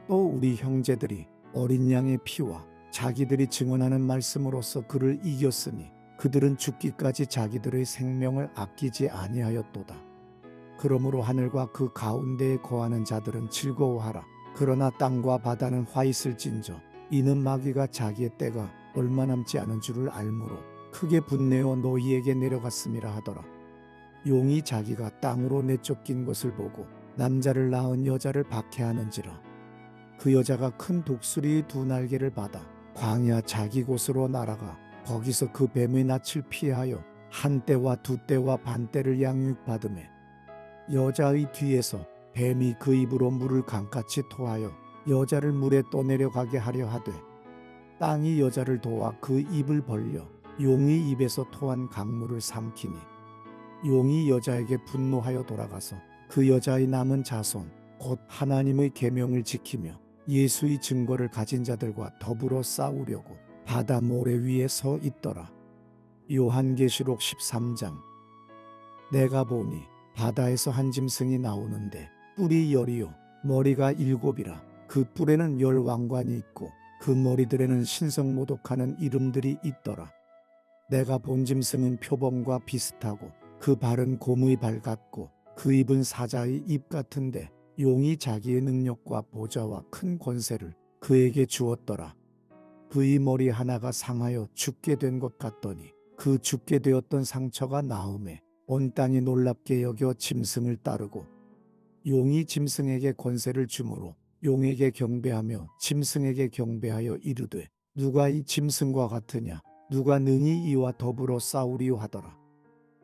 또 우리 형제들이 어린 양의 피와 자기들이 증언하는 말씀으로써 그를 이겼으니 그들은 죽기까지 자기들의 생명을 아끼지 아니하였도다. 그러므로 하늘과 그 가운데에 거하는 자들은 즐거워하라. 그러나 땅과 바다는 화 있을진저 이는 마귀가 자기의 때가 얼마 남지 않은 줄을 알므로 크게 분내어 너희에게 내려갔음이라 하더라. 용이 자기가 땅으로 내쫓긴 것을 보고 남자를 낳은 여자를 박해하는지라. 그 여자가 큰 독수리의 2 날개를 받아 광야 자기 곳으로 날아가 거기서 그 뱀의 낯을 피하여 한 때와 2 때와 반 때를 양육받으매 여자의 뒤에서 뱀이 그 입으로 물을 강같이 토하여 여자를 물에 떠내려가게 하려 하되 땅이 여자를 도와 그 입을 벌려 용이 입에서 토한 강물을 삼키니 용이 여자에게 분노하여 돌아가서 그 여자의 남은 자손 곧 하나님의 계명을 지키며 예수의 증거를 가진 자들과 더불어 싸우려고 바다 모래 위에 서 있더라. 요한계시록 13장. 내가 보니 바다에서 한 짐승이 나오는데 뿔이 열이요 머리가 일곱이라. 그 뿔에는 열 왕관이 있고 그 머리들에는 신성모독하는 이름들이 있더라. 내가 본 짐승은 표범과 비슷하고 그 발은 곰의 발 같고 그 입은 사자의 입 같은데 용이 자기의 능력과 보좌와 큰 권세를 그에게 주었더라. 그의 머리 하나가 상하여 죽게 된 것 같더니 그 죽게 되었던 상처가 나음에 온 땅이 놀랍게 여겨 짐승을 따르고 용이 짐승에게 권세를 주므로 용에게 경배하며 짐승에게 경배하여 이르되 누가 이 짐승과 같으냐 누가 능히 이와 더불어 싸우리요 하더라.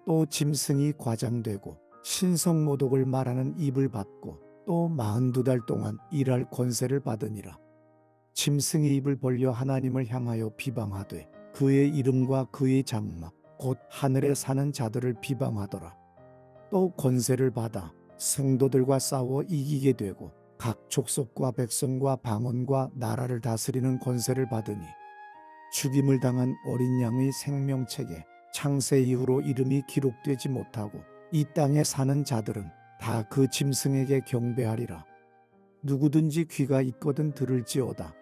또 짐승이 과장되고 신성모독을 말하는 입을 받고 또 42달 동안 일할 권세를 받으니라. 짐승이 입을 벌려 하나님을 향하여 비방하되 그의 이름과 그의 장막 곧 하늘에 사는 자들을 비방하더라. 또 권세를 받아 성도들과 싸워 이기게 되고 각 족속과 백성과 방언과 나라를 다스리는 권세를 받으니 죽임을 당한 어린 양의 생명책에 창세 이후로 이름이 기록되지 못하고 이 땅에 사는 자들은 다 그 짐승에게 경배하리라. 누구든지 귀가 있거든 들을지어다.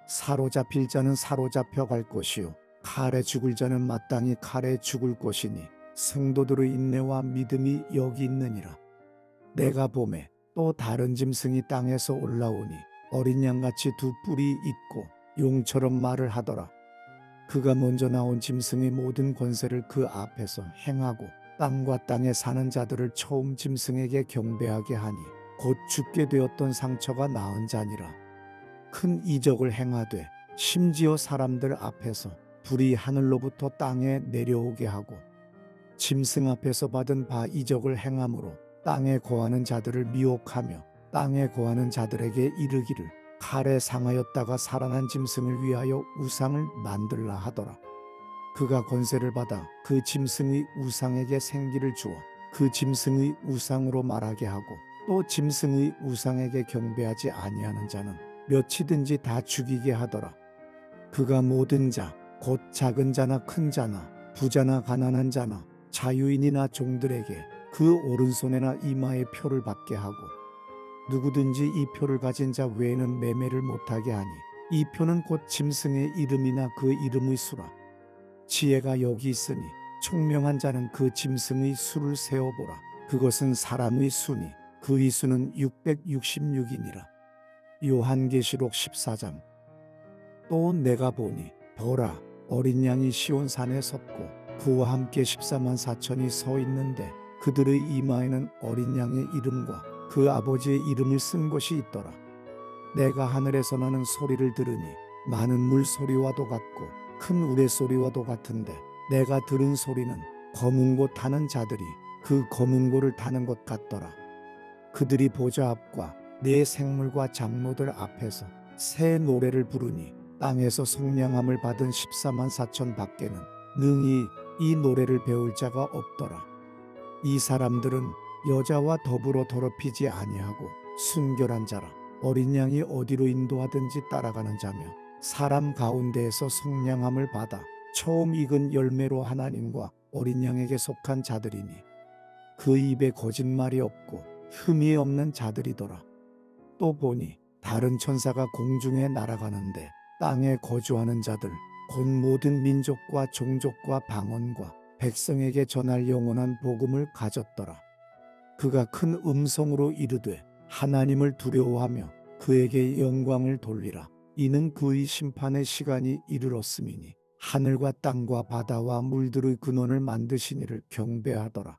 사로잡힐 자는 사로잡혀 갈 것이요 칼에 죽을 자는 마땅히 칼에 죽을 것이니 성도들의 인내와 믿음이 여기 있느니라. 내가 보매 또 다른 짐승이 땅에서 올라오니 어린 양같이 두 뿔이 있고 용처럼 말을 하더라. 그가 먼저 나온 짐승의 모든 권세를 그 앞에서 행하고 땅과 땅에 사는 자들을 처음 짐승에게 경배하게 하니 곧 죽게 되었던 상처가 나은 자니라. 큰 이적을 행하되 심지어 사람들 앞에서 불이 하늘로부터 땅에 내려오게 하고 짐승 앞에서 받은 바 이적을 행함으로 땅에 거하는 자들을 미혹하며 땅에 거하는 자들에게 이르기를 칼에 상하였다가 살아난 짐승을 위하여 우상을 만들라 하더라. 그가 권세를 받아 그 짐승의 우상에게 생기를 주어 그 짐승의 우상으로 말하게 하고 또 짐승의 우상에게 경배하지 아니하는 자는 몇이든지 다 죽이게 하더라. 그가 모든 자 곧 작은 자나 큰 자나 부자나 가난한 자나 자유인이나 종들에게 그 오른손에나 이마에 표를 받게 하고 누구든지 이 표를 가진 자 외에는 매매를 못하게 하니 이 표는 곧 짐승의 이름이나 그 이름의 수라. 지혜가 여기 있으니 총명한 자는 그 짐승의 수를 세어보라. 그것은 사람의 수니 그의 수는 666이니라. 요한계시록 14장. 또 내가 보니 보라 어린 양이 시온산에 섰고 그와 함께 14만 4천이 서 있는데 그들의 이마에는 어린 양의 이름과 그 아버지의 이름을 쓴 것이 있더라. 내가 하늘에서 나는 소리를 들으니 많은 물소리와도 같고 큰 우레소리와도 같은데 내가 들은 소리는 검은 고 타는 자들이 그 검은 고를 타는 것 같더라. 그들이 보좌 앞과 네 생물과 장로들 앞에서 새 노래를 부르니 땅에서 성량함을 받은 14만 4천 밖에는 능히 이 노래를 배울 자가 없더라. 이 사람들은 여자와 더불어 더럽히지 아니하고 순결한 자라. 어린 양이 어디로 인도하든지 따라가는 자며 사람 가운데에서 성량함을 받아 처음 익은 열매로 하나님과 어린 양에게 속한 자들이니 그 입에 거짓말이 없고 흠이 없는 자들이더라. 또 보니 다른 천사가 공중에 날아가는데 땅에 거주하는 자들 곧 모든 민족과 종족과 방언과 백성에게 전할 영원한 복음을 가졌더라. 그가 큰 음성으로 이르되 하나님을 두려워하며 그에게 영광을 돌리라. 이는 그의 심판의 시간이 이르렀음이니 하늘과 땅과 바다와 물들의 근원을 만드신 이를 경배하더라.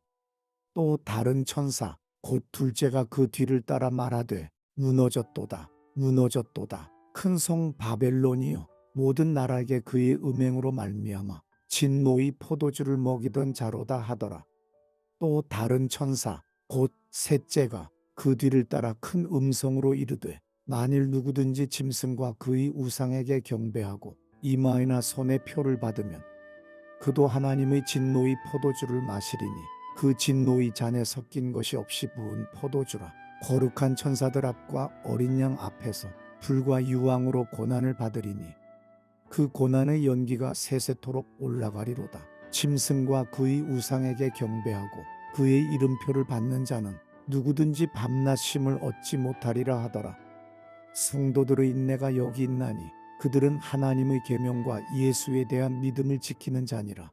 또 다른 천사 곧 둘째가 그 뒤를 따라 말하되 무너졌도다 무너졌도다. 큰 성 바벨론이여 모든 나라에게 그의 음행으로 말미암아 진노의 포도주를 먹이던 자로다 하더라. 또 다른 천사 곧 셋째가 그 뒤를 따라 큰 음성으로 이르되 만일 누구든지 짐승과 그의 우상에게 경배하고 이마에나 손에 표를 받으면 그도 하나님의 진노의 포도주를 마시리니 그 진노의 잔에 섞인 것이 없이 부은 포도주라. 거룩한 천사들 앞과 어린 양 앞에서 불과 유황으로 고난을 받으리니 그 고난의 연기가 세세토록 올라가리로다. 짐승과 그의 우상에게 경배하고 그의 이름표를 받는 자는 누구든지 밤낮 쉼을 얻지 못하리라 하더라. 성도들의 인내가 여기 있나니 그들은 하나님의 계명과 예수에 대한 믿음을 지키는 자니라.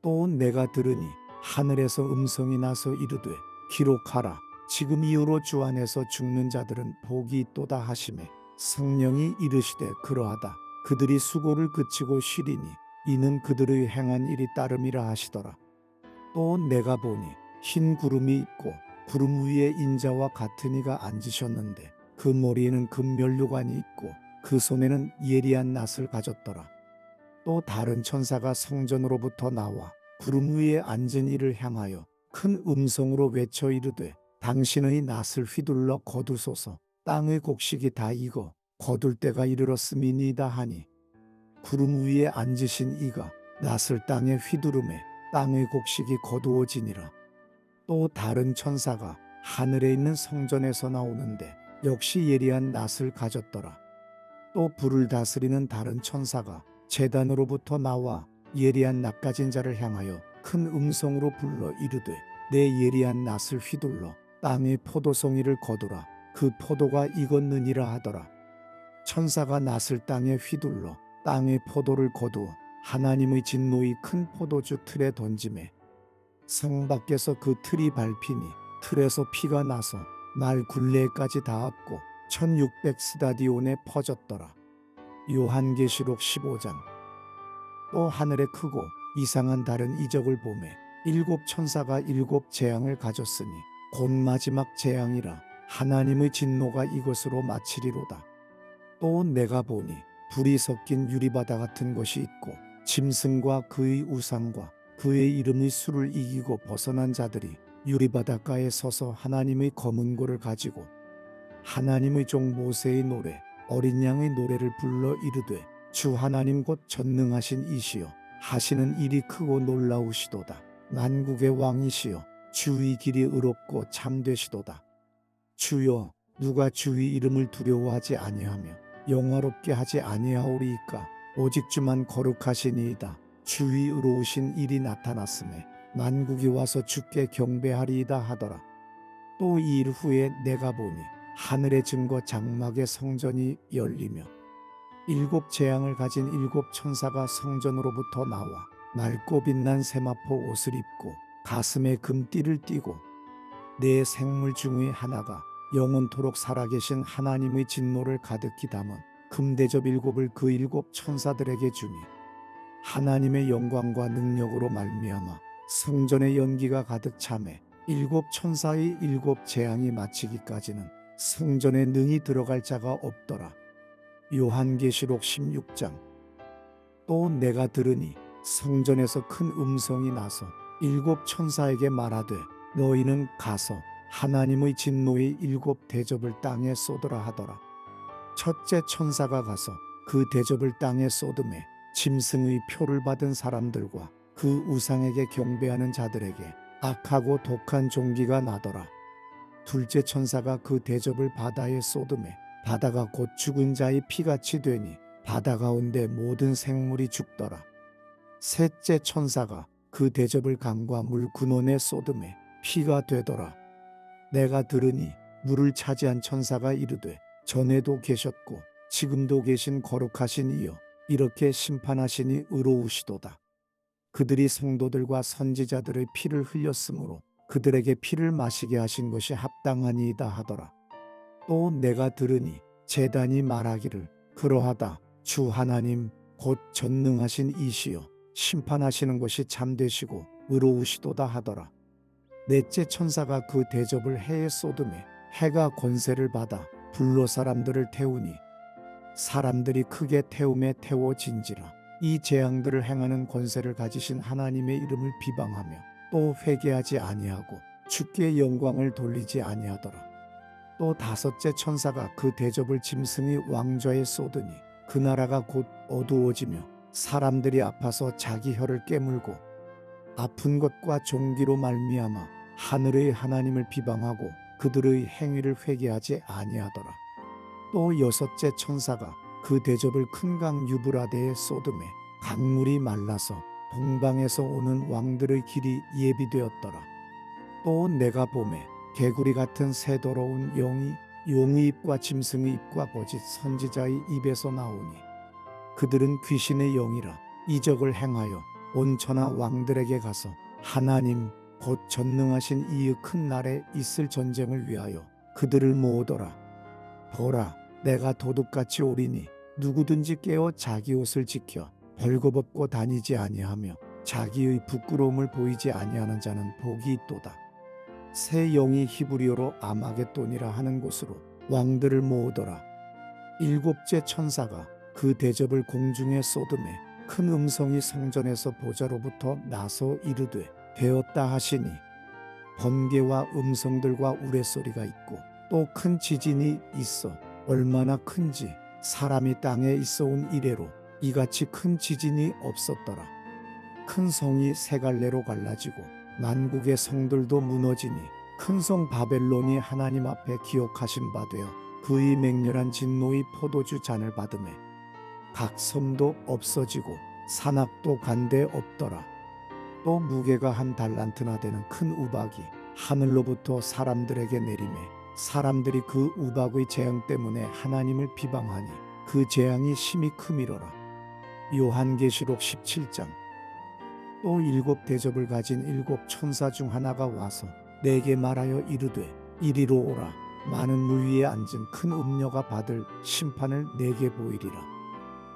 또 내가 들으니 하늘에서 음성이 나서 이르되 기록하라. 지금 이후로 주 안에서 죽는 자들은 복이 있도다 하시매 성령이 이르시되 그러하다. 그들이 수고를 그치고 쉬리니 이는 그들의 행한 일이 따름이라 하시더라. 또 내가 보니 흰 구름이 있고 구름 위에 인자와 같은 이가 앉으셨는데 그 머리에는 금면류관이 있고 그 손에는 예리한 낫을 가졌더라. 또 다른 천사가 성전으로부터 나와 구름 위에 앉은 이를 향하여 큰 음성으로 외쳐 이르되 당신의 낫을 휘둘러 거두소서. 땅의 곡식이 다 익어 거둘 때가 이르렀음이니이다 하니 구름 위에 앉으신 이가 낫을 땅에 휘두르매 땅의 곡식이 거두어지니라. 또 다른 천사가 하늘에 있는 성전에서 나오는데 역시 예리한 낫을 가졌더라. 또 불을 다스리는 다른 천사가 제단으로부터 나와 예리한 낫 가진 자를 향하여 큰 음성으로 불러 이르되 내 예리한 낫을 휘둘러 땅의 포도송이를 거두라. 그 포도가 익었느니라 하더라. 천사가 낫을 땅에 휘둘러 땅의 포도를 거두어 하나님의 진노의 큰 포도주 틀에 던지매 성 밖에서 그 틀이 밟히니 틀에서 피가 나서 말 굴레까지 닿았고 1600 스다디온에 퍼졌더라. 요한계시록 15장. 또 하늘에 크고 이상한 다른 이적을 보매 일곱 천사가 일곱 재앙을 가졌으니 곧 마지막 재앙이라. 하나님의 진노가 이것으로 마치리로다. 또 내가 보니 불이 섞인 유리바다 같은 것이 있고 짐승과 그의 우상과 그의 이름의 수를 이기고 벗어난 자들이 유리바닷가에 서서 하나님의 검은 고를 가지고 하나님의 종 모세의 노래 어린 양의 노래를 불러 이르되 주 하나님 곧 전능하신 이시여 하시는 일이 크고 놀라우시도다. 만국의 왕이시여 주의 길이 의롭고 참되시도다. 주여 누가 주의 이름을 두려워하지 아니하며 영화롭게 하지 아니하오리이까. 오직 주만 거룩하시니이다. 주의 의로우신 일이 나타났음에 만국이 와서 주께 경배하리이다 하더라. 또 이 일 후에 내가 보니 하늘의 증거 장막의 성전이 열리며 일곱 재앙을 가진 일곱 천사가 성전으로부터 나와 맑고 빛난 세마포 옷을 입고 가슴에 금띠를 띠고 네 생물 중의 하나가 영원토록 살아계신 하나님의 진노를 가득히 담은 금대접 일곱을 그 일곱 천사들에게 주니 하나님의 영광과 능력으로 말미암아 성전의 연기가 가득 차매 일곱 천사의 일곱 재앙이 마치기까지는 성전에 능히 들어갈 자가 없더라. 요한계시록 16장. 또 내가 들으니 성전에서 큰 음성이 나서 일곱 천사에게 말하되 너희는 가서 하나님의 진노의 일곱 대접을 땅에 쏟으라 하더라. 첫째 천사가 가서 그 대접을 땅에 쏟음에 짐승의 표를 받은 사람들과 그 우상에게 경배하는 자들에게 악하고 독한 종기가 나더라. 둘째 천사가 그 대접을 바다에 쏟음에 바다가 곧 죽은 자의 피같이 되니 바다 가운데 모든 생물이 죽더라. 셋째 천사가 그 대접을 강과 물 근원에 쏟음에 피가 되더라. 내가 들으니 물을 차지한 천사가 이르되 전에도 계셨고 지금도 계신 거룩하신 이여 이렇게 심판하시니 의로우시도다. 그들이 성도들과 선지자들의 피를 흘렸으므로 그들에게 피를 마시게 하신 것이 합당하니이다 하더라. 또 내가 들으니 제단이 말하기를 그러하다. 주 하나님 곧 전능하신 이시여 심판하시는 것이 참되시고 의로우시도다 하더라. 넷째 천사가 그 대접을 해에 쏟음에 해가 권세를 받아 불로 사람들을 태우니 사람들이 크게 태움에 태워진지라. 이 재앙들을 행하는 권세를 가지신 하나님의 이름을 비방하며 또 회개하지 아니하고 주께 영광을 돌리지 아니하더라. 또 다섯째 천사가 그 대접을 짐승의 왕좌에 쏟으니 그 나라가 곧 어두워지며 사람들이 아파서 자기 혀를 깨물고 아픈 것과 종기로 말미암아 하늘의 하나님을 비방하고 그들의 행위를 회개하지 아니하더라. 또 여섯째 천사가 그 대접을 큰 강 유브라데에 쏟음에 강물이 말라서 동방에서 오는 왕들의 길이 예비되었더라. 또 내가 보매 개구리 같은 새 더러운 영이 용의 입과 짐승의 입과 거짓 선지자의 입에서 나오니 그들은 귀신의 영이라 이적을 행하여 온 천하 왕들에게 가서 하나님 곧 전능하신 이의 큰 날에 있을 전쟁을 위하여 그들을 모으더라. 보라, 내가 도둑같이 오리니 누구든지 깨어 자기 옷을 지켜 벌거벗고 다니지 아니하며 자기의 부끄러움을 보이지 아니하는 자는 복이 있도다. 새 영이 히브리어로 아마겟돈이라 하는 곳으로 왕들을 모으더라. 일곱째 천사가 그 대접을 공중에 쏟음에 큰 음성이 성전에서 보좌로부터 나서 이르되 되었다 하시니 번개와 음성들과 우레소리가 있고 또 큰 지진이 있어 얼마나 큰지 사람이 땅에 있어온 이래로 이같이 큰 지진이 없었더라. 큰 성이 세 갈래로 갈라지고 만국의 성들도 무너지니 큰 성 바벨론이 하나님 앞에 기억하신 바 되어 그의 맹렬한 진노의 포도주 잔을 받음에 각 섬도 없어지고 산악도 간데 없더라. 또 무게가 한 달란트나 되는 큰 우박이 하늘로부터 사람들에게 내리매 사람들이 그 우박의 재앙 때문에 하나님을 비방하니 그 재앙이 심히 크미러라. 요한계시록 17장. 또 일곱 대접을 가진 일곱 천사 중 하나가 와서 내게 말하여 이르되 이리로 오라. 많은 물 위에 앉은 큰 음녀가 받을 심판을 내게 보이리라.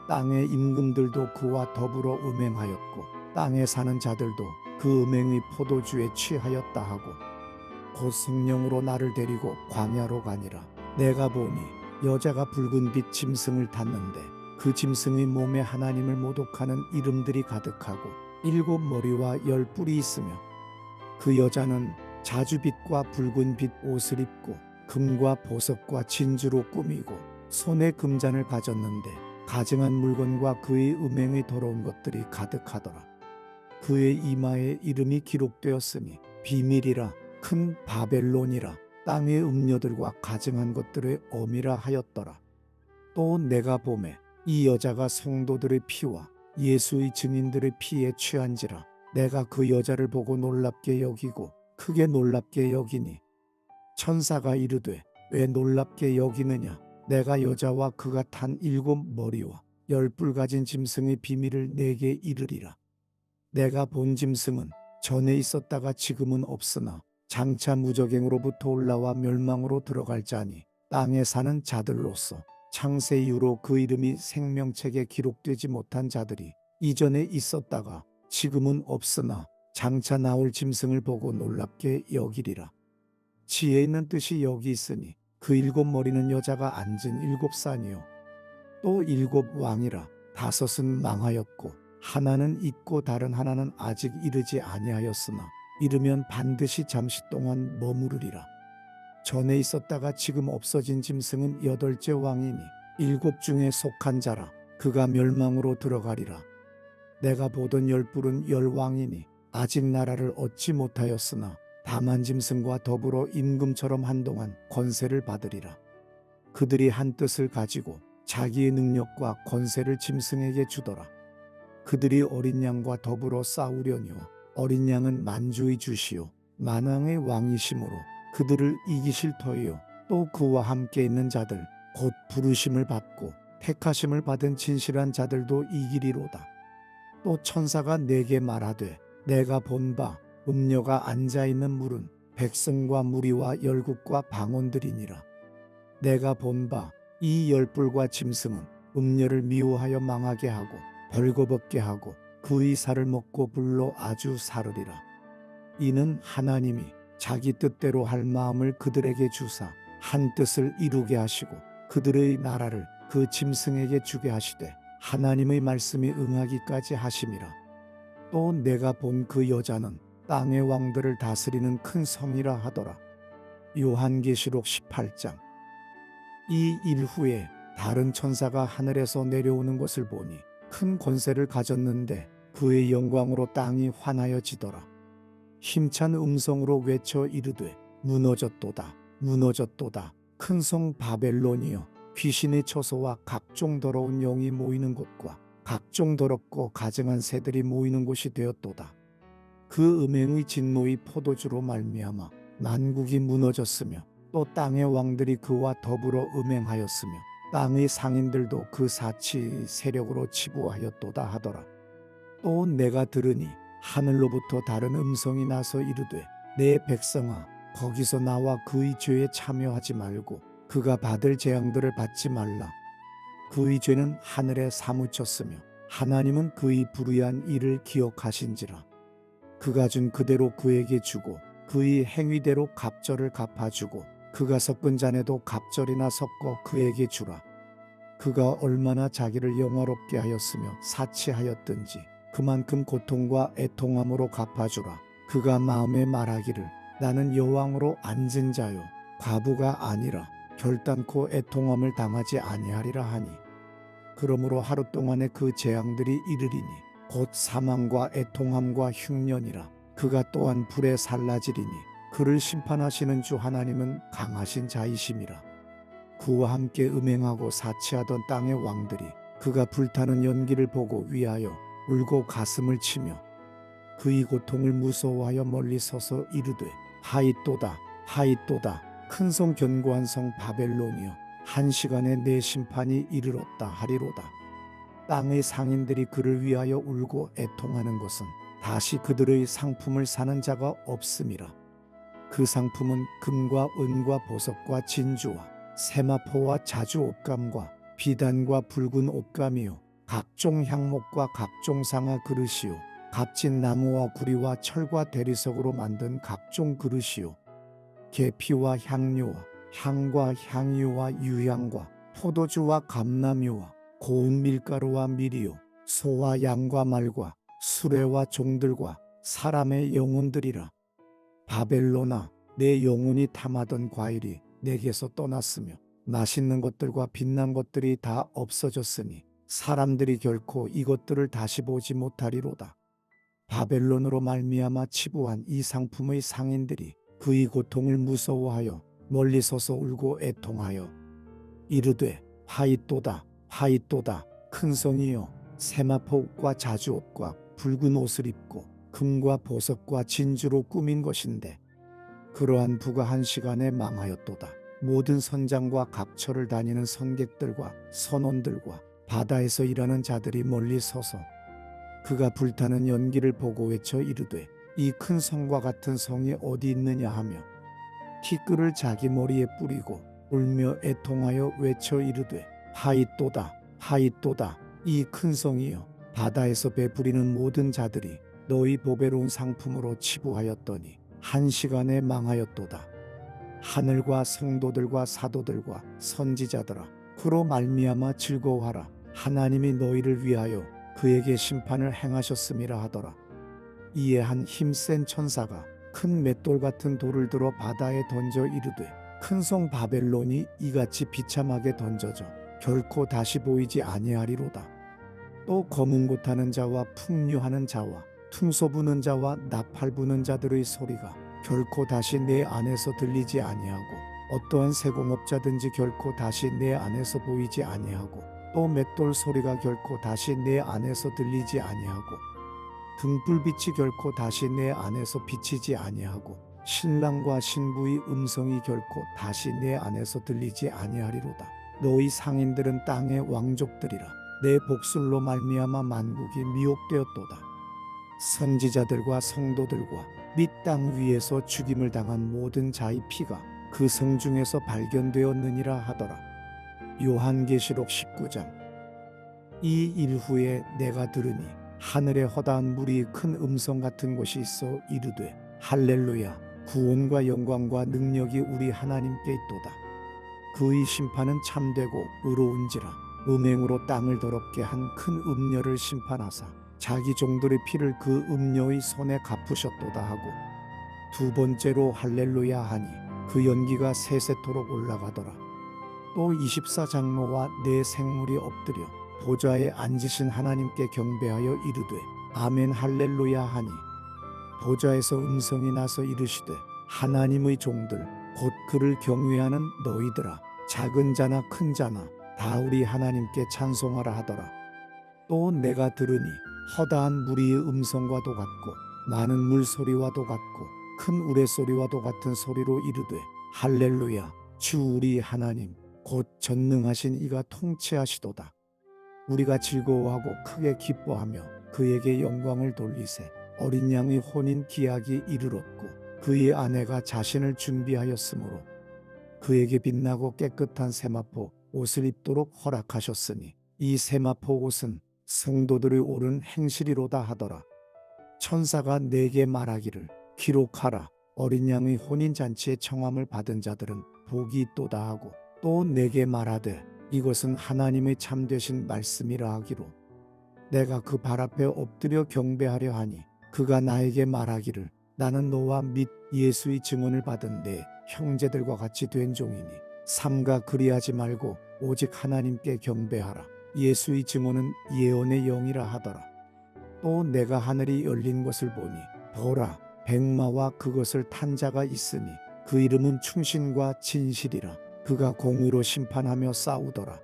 땅의 임금들도 그와 더불어 음행하였고 땅에 사는 자들도 그 음행의 포도주에 취하였다 하고 곧 성령으로 나를 데리고 광야로 가니라. 내가 보니 여자가 붉은 빛 짐승을 탔는데 그 짐승의 몸에 하나님을 모독하는 이름들이 가득하고 일곱 머리와 열 뿔이 있으며 그 여자는 자주빛과 붉은 빛 옷을 입고 금과 보석과 진주로 꾸미고 손에 금잔을 가졌는데 가증한 물건과 그의 음행의 더러운 것들이 가득하더라. 그의 이마에 이름이 기록되었으니 비밀이라 큰 바벨론이라 땅의 음녀들과 가증한 것들의 어미라 하였더라. 또 내가 보매 이 여자가 성도들의 피와 예수의 증인들의 피에 취한지라 내가 그 여자를 보고 놀랍게 여기고 크게 놀랍게 여기니 천사가 이르되 왜 놀랍게 여기느냐. 내가 여자와 그가 탄 일곱 머리와 열 뿔 가진 짐승의 비밀을 내게 이르리라. 내가 본 짐승은 전에 있었다가 지금은 없으나 장차 무적행으로부터 올라와 멸망으로 들어갈 자니 땅에 사는 자들로서 창세 이후로 그 이름이 생명책에 기록되지 못한 자들이 이전에 있었다가 지금은 없으나 장차 나올 짐승을 보고 놀랍게 여기리라. 지혜 있는 뜻이 여기 있으니 그 일곱 머리는 여자가 앉은 일곱 산이요 또 일곱 왕이라. 다섯은 망하였고 하나는 있고 다른 하나는 아직 이르지 아니하였으나 이르면 반드시 잠시 동안 머무르리라. 전에 있었다가 지금 없어진 짐승은 여덟째 왕이니 일곱 중에 속한 자라. 그가 멸망으로 들어가리라. 내가 보던 열 뿔은 열 왕이니 아직 나라를 얻지 못하였으나 다만 짐승과 더불어 임금처럼 한동안 권세를 받으리라. 그들이 한 뜻을 가지고 자기의 능력과 권세를 짐승에게 주더라. 그들이 어린 양과 더불어 싸우려니와 어린 양은 만주의 주시요 만왕의 왕이심으로 그들을 이기실 터이요 또 그와 함께 있는 자들 곧 부르심을 받고 택하심을 받은 진실한 자들도 이기리로다. 또 천사가 내게 말하되 내가 본 바 음녀가 앉아있는 물은 백성과 무리와 열국과 방언들이니라. 내가 본 바 이 열뿔과 짐승은 음녀를 미워하여 망하게 하고 벌거벗게 하고 그의 살을 먹고 불로 아주 사르리라. 이는 하나님이 자기 뜻대로 할 마음을 그들에게 주사 한 뜻을 이루게 하시고 그들의 나라를 그 짐승에게 주게 하시되 하나님의 말씀이 응하기까지 하심이라. 또 내가 본 그 여자는 땅의 왕들을 다스리는 큰 성이라 하더라. 요한계시록 18장. 이 일 후에 다른 천사가 하늘에서 내려오는 것을 보니 큰 권세를 가졌는데 그의 영광으로 땅이 환하여지더라. 힘찬 음성으로 외쳐 이르되 무너졌도다 무너졌도다 큰 성 바벨론이여 귀신의 처소와 각종 더러운 영이 모이는 곳과 각종 더럽고 가증한 새들이 모이는 곳이 되었도다. 그 음행의 진노의 포도주로 말미암아 만국이 무너졌으며 또 땅의 왕들이 그와 더불어 음행하였으며 땅의 상인들도 그 사치 세력으로 치부하였도다 하더라. 또 내가 들으니 하늘로부터 다른 음성이 나서 이르되 내 백성아 거기서 나와 그의 죄에 참여하지 말고 그가 받을 재앙들을 받지 말라. 그의 죄는 하늘에 사무쳤으며 하나님은 그의 불의한 일을 기억하신지라. 그가 준 그대로 그에게 주고 그의 행위대로 갑절을 갚아주고 그가 섞은 잔에도 갑절이나 섞어 그에게 주라. 그가 얼마나 자기를 영화롭게 하였으며 사치하였든지 그만큼 고통과 애통함으로 갚아주라. 그가 마음에 말하기를 나는 여왕으로 앉은 자요 과부가 아니라 결단코 애통함을 당하지 아니하리라 하니 그러므로 하루 동안에 그 재앙들이 이르리니 곧 사망과 애통함과 흉년이라. 그가 또한 불에 살라지리니 그를 심판하시는 주 하나님은 강하신 자이심이라. 그와 함께 음행하고 사치하던 땅의 왕들이 그가 불타는 연기를 보고 위하여 울고 가슴을 치며 그의 고통을 무서워하여 멀리 서서 이르되 하잇도다 하잇도다 큰 성 견고한 성 바벨론이여 한 시간에 내 심판이 이르렀다 하리로다. 땅의 상인들이 그를 위하여 울고 애통하는 것은 다시 그들의 상품을 사는 자가 없음이라. 그 상품은 금과 은과 보석과 진주와 세마포와 자주 옷감과 비단과 붉은 옷감이요 각종 향목과 각종 상아 그릇이요 값진 나무와 구리와 철과 대리석으로 만든 각종 그릇이요 계피와 향료와 향과 향유와 유향과 포도주와 감람유와 고운 밀가루와 밀이요 소와 양과 말과 수레와 종들과 사람의 영혼들이라. 바벨론아 내 영혼이 탐하던 과일이 내게서 떠났으며 맛있는 것들과 빛난 것들이 다 없어졌으니 사람들이 결코 이것들을 다시 보지 못하리로다. 바벨론으로 말미암아 치부한 이 상품의 상인들이 그의 고통을 무서워하여 멀리 서서 울고 애통하여 이르되 하잇도다 하잇도다 큰 성이여 세마포옷과 자주옷과 붉은 옷을 입고 금과 보석과 진주로 꾸민 것인데 그러한 부가 한 시간에 망하였도다. 모든 선장과 갑철을 다니는 선객들과 선원들과 바다에서 일하는 자들이 멀리 서서 그가 불타는 연기를 보고 외쳐 이르되 이 큰 성과 같은 성이 어디 있느냐 하며 티끌을 자기 머리에 뿌리고 울며 애통하여 외쳐 이르되 하잇도다 하잇도다 이 큰 성이여 바다에서 배부리는 모든 자들이 너희 보배로운 상품으로 치부하였더니 한 시간에 망하였도다. 하늘과 성도들과 사도들과 선지자들아 그로 말미암아 즐거워하라. 하나님이 너희를 위하여 그에게 심판을 행하셨음이라 하더라. 이에 한 힘센 천사가 큰 맷돌 같은 돌을 들어 바다에 던져 이르되 큰 성 바벨론이 이같이 비참하게 던져져 결코 다시 보이지 아니하리로다. 또 검은 고타는 자와 풍류하는 자와 퉁소 부는 자와 나팔 부는 자들의 소리가 결코 다시 내 안에서 들리지 아니하고 어떠한 세공업자든지 결코 다시 내 안에서 보이지 아니하고 또 맷돌 소리가 결코 다시 내 안에서 들리지 아니하고 등불빛이 결코 다시 내 안에서 비치지 아니하고 신랑과 신부의 음성이 결코 다시 내 안에서 들리지 아니하리로다. 너희 상인들은 땅의 왕족들이라. 내 복술로 말미암아 만국이 미혹되었도다. 선지자들과 성도들과 및 땅 위에서 죽임을 당한 모든 자의 피가 그 성 중에서 발견되었느니라 하더라. 요한계시록 19장. 이 일 후에 내가 들으니 하늘에 허다한 무리의 큰 음성 같은 것이 있어 이르되 할렐루야 구원과 영광과 능력이 우리 하나님께 있도다. 그의 심판은 참되고 의로운지라. 음행으로 땅을 더럽게 한 큰 음녀를 심판하사 자기 종들의 피를 그 음녀의 손에 갚으셨도다 하고 두 번째로 할렐루야 하니 그 연기가 세세토록 올라가더라. 또 24장로와 네 생물이 엎드려 보좌에 앉으신 하나님께 경배하여 이르되 아멘 할렐루야 하니 보좌에서 음성이 나서 이르시되 하나님의 종들 곧 그를 경외하는 너희들아 작은 자나 큰 자나 다 우리 하나님께 찬송하라 하더라. 또 내가 들으니 허다한 무리의 음성과도 같고 많은 물소리와도 같고 큰 우레소리와도 같은 소리로 이르되 할렐루야 주 우리 하나님 곧 전능하신 이가 통치하시도다. 우리가 즐거워하고 크게 기뻐하며 그에게 영광을 돌리세. 어린 양의 혼인 기약이 이르렀고 그의 아내가 자신을 준비하였으므로 그에게 빛나고 깨끗한 세마포 옷을 입도록 허락하셨으니 이 세마포 옷은 성도들의 옳은 행실이로다 하더라. 천사가 내게 말하기를 기록하라. 어린 양의 혼인잔치에 청함을 받은 자들은 복이 있도다 하고 또 내게 말하되 이것은 하나님의 참되신 말씀이라 하기로 내가 그 발 앞에 엎드려 경배하려 하니 그가 나에게 말하기를 나는 너와 및 예수의 증언을 받은 내 형제들과 같이 된 종이니 삼가 그리하지 말고 오직 하나님께 경배하라. 예수의 증언은 예언의 영이라 하더라. 또 내가 하늘이 열린 것을 보니 보라 백마와 그것을 탄 자가 있으니 그 이름은 충신과 진실이라. 그가 공의로 심판하며 싸우더라.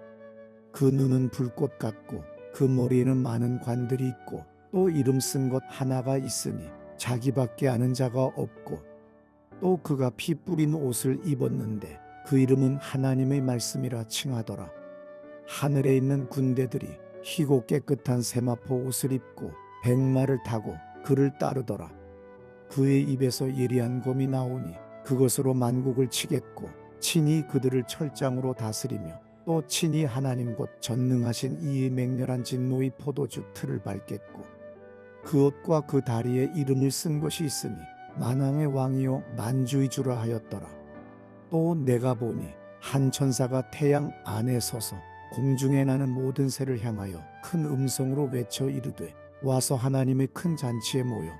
그 눈은 불꽃 같고 그 머리에는 많은 관들이 있고 또 이름 쓴 것 하나가 있으니 자기밖에 아는 자가 없고 또 그가 피 뿌린 옷을 입었는데 그 이름은 하나님의 말씀이라 칭하더라. 하늘에 있는 군대들이 희고 깨끗한 세마포 옷을 입고 백마를 타고 그를 따르더라. 그의 입에서 예리한 검이 나오니 그것으로 만국을 치겠고 친히 그들을 철장으로 다스리며 또 친히 하나님 곧 전능하신 이의 맹렬한 진노의 포도주 틀을 밟겠고 그 옷과 그 다리에 이름을 쓴 것이 있으니 만왕의 왕이요 만주의 주라 하였더라. 또 내가 보니 한 천사가 태양 안에 서서 공중에 나는 모든 새를 향하여 큰 음성으로 외쳐 이르되 와서 하나님의 큰 잔치에 모여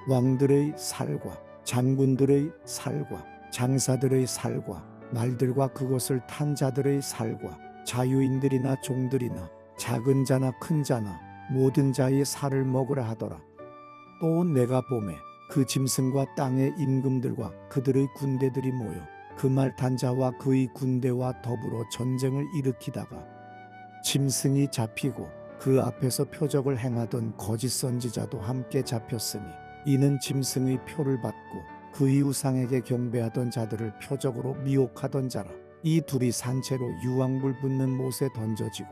왕들의 살과 장군들의 살과 장사들의 살과 말들과 그것을 탄 자들의 살과 자유인들이나 종들이나 작은 자나 큰 자나 모든 자의 살을 먹으라 하더라. 또 내가 보매 그 짐승과 땅의 임금들과 그들의 군대들이 모여 그 말 탄 자와 그의 군대와 더불어 전쟁을 일으키다가 짐승이 잡히고 그 앞에서 표적을 행하던 거짓 선지자도 함께 잡혔으니 이는 짐승의 표를 받고 그의 우상에게 경배하던 자들을 표적으로 미혹하던 자라. 이 둘이 산채로 유황불 붙는 못에 던져지고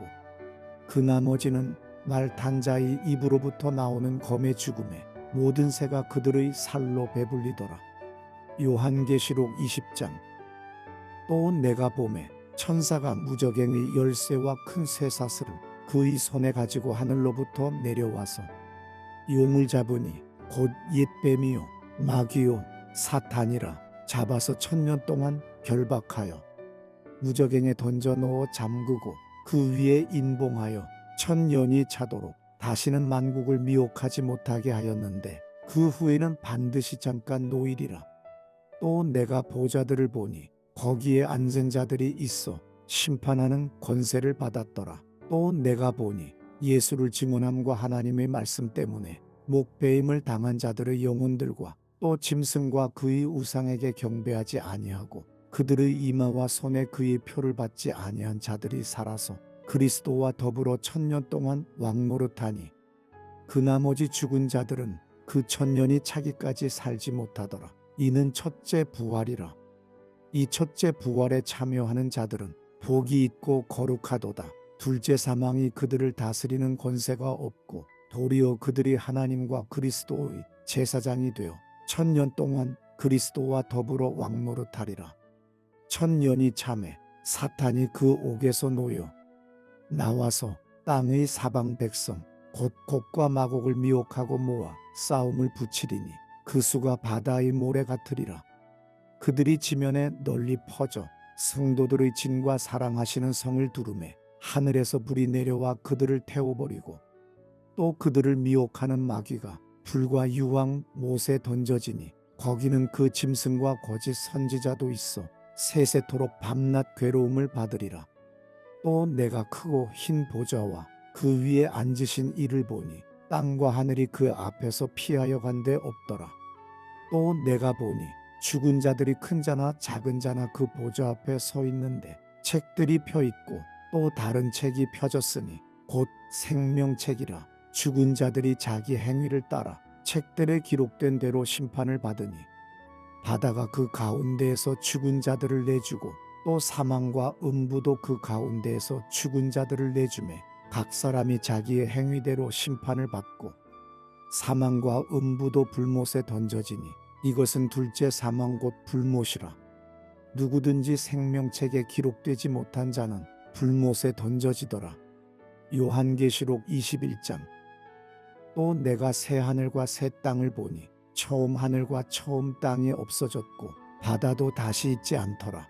그 나머지는 말 탄 자의 입으로부터 나오는 검의 죽음에 모든 새가 그들의 살로 배불리더라. 요한계시록 20장. 또 내가 보매 천사가 무저갱의 열쇠와 큰 쇠사슬을 그의 손에 가지고 하늘로부터 내려와서 용을 잡으니 곧 옛뱀이요 마귀요 사탄이라 잡아서 1000년 동안 결박하여 무저갱에 던져 넣어 잠그고 그 위에 인봉하여 1000년이 차도록 다시는 만국을 미혹하지 못하게 하였는데 그 후에는 반드시 잠깐 노일이라. 또 내가 보좌들을 보니 거기에 앉은 자들이 있어 심판하는 권세를 받았더라. 또 내가 보니 예수를 증언함과 하나님의 말씀 때문에 목배임을 당한 자들의 영혼들과 또 짐승과 그의 우상에게 경배하지 아니하고 그들의 이마와 손에 그의 표를 받지 아니한 자들이 살아서 그리스도와 더불어 1000년 동안 왕노릇하니 그 나머지 죽은 자들은 그 1000년이 차기까지 살지 못하더라. 이는 첫째 부활이라. 이 첫째 부활에 참여하는 자들은 복이 있고 거룩하도다. 둘째 사망이 그들을 다스리는 권세가 없고 도리어 그들이 하나님과 그리스도의 제사장이 되어 1000년 동안 그리스도와 더불어 왕노릇하리라. 1000년이 참에 사탄이 그 옥에서 놓여 나와서 땅의 사방 백성 곧 곡과 마곡을 미혹하고 모아 싸움을 붙이리니 그 수가 바다의 모래 같으리라. 그들이 지면에 널리 퍼져 성도들의 진과 사랑하시는 성을 두르매 하늘에서 불이 내려와 그들을 태워버리고 또 그들을 미혹하는 마귀가 불과 유황 못에 던져지니 거기는 그 짐승과 거짓 선지자도 있어 세세토록 밤낮 괴로움을 받으리라. 또 내가 크고 흰 보좌와 그 위에 앉으신 이를 보니 땅과 하늘이 그 앞에서 피하여 간데 없더라. 또 내가 보니 죽은 자들이 큰 자나 작은 자나 그 보좌 앞에 서 있는데 책들이 펴 있고 또 다른 책이 펴졌으니 곧 생명책이라. 죽은 자들이 자기 행위를 따라 책들에 기록된 대로 심판을 받으니 바다가 그 가운데에서 죽은 자들을 내주고 또 사망과 음부도 그 가운데에서 죽은 자들을 내주매 각 사람이 자기의 행위대로 심판을 받고 사망과 음부도 불못에 던져지니 이것은 둘째 사망 곧 불못이라. 누구든지 생명책에 기록되지 못한 자는 불못에 던져지더라. 요한계시록 21장. 또 내가 새 하늘과 새 땅을 보니 처음 하늘과 처음 땅이 없어졌고 바다도 다시 있지 않더라.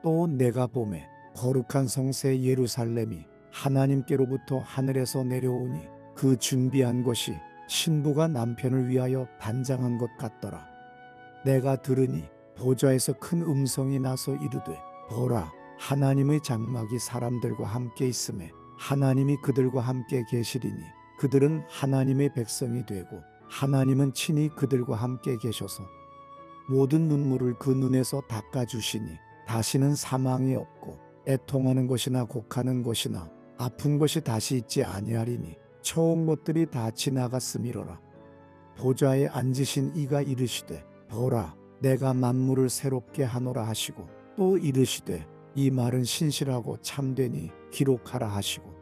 또 내가 보매 거룩한 성새 예루살렘이 하나님께로부터 하늘에서 내려오니 그 준비한 것이 신부가 남편을 위하여 단장한 것 같더라. 내가 들으니 보좌에서 큰 음성이 나서 이르되 보라, 하나님의 장막이 사람들과 함께 있음에 하나님이 그들과 함께 계시리니 그들은 하나님의 백성이 되고 하나님은 친히 그들과 함께 계셔서 모든 눈물을 그 눈에서 닦아주시니 다시는 사망이 없고 애통하는 것이나 곡하는 것이나 아픈 것이 다시 있지 아니하리니 처음 것들이 다 지나갔음이로라. 보좌에 앉으신 이가 이르시되 보라, 내가 만물을 새롭게 하노라 하시고 또 이르시되 이 말은 신실하고 참되니 기록하라 하시고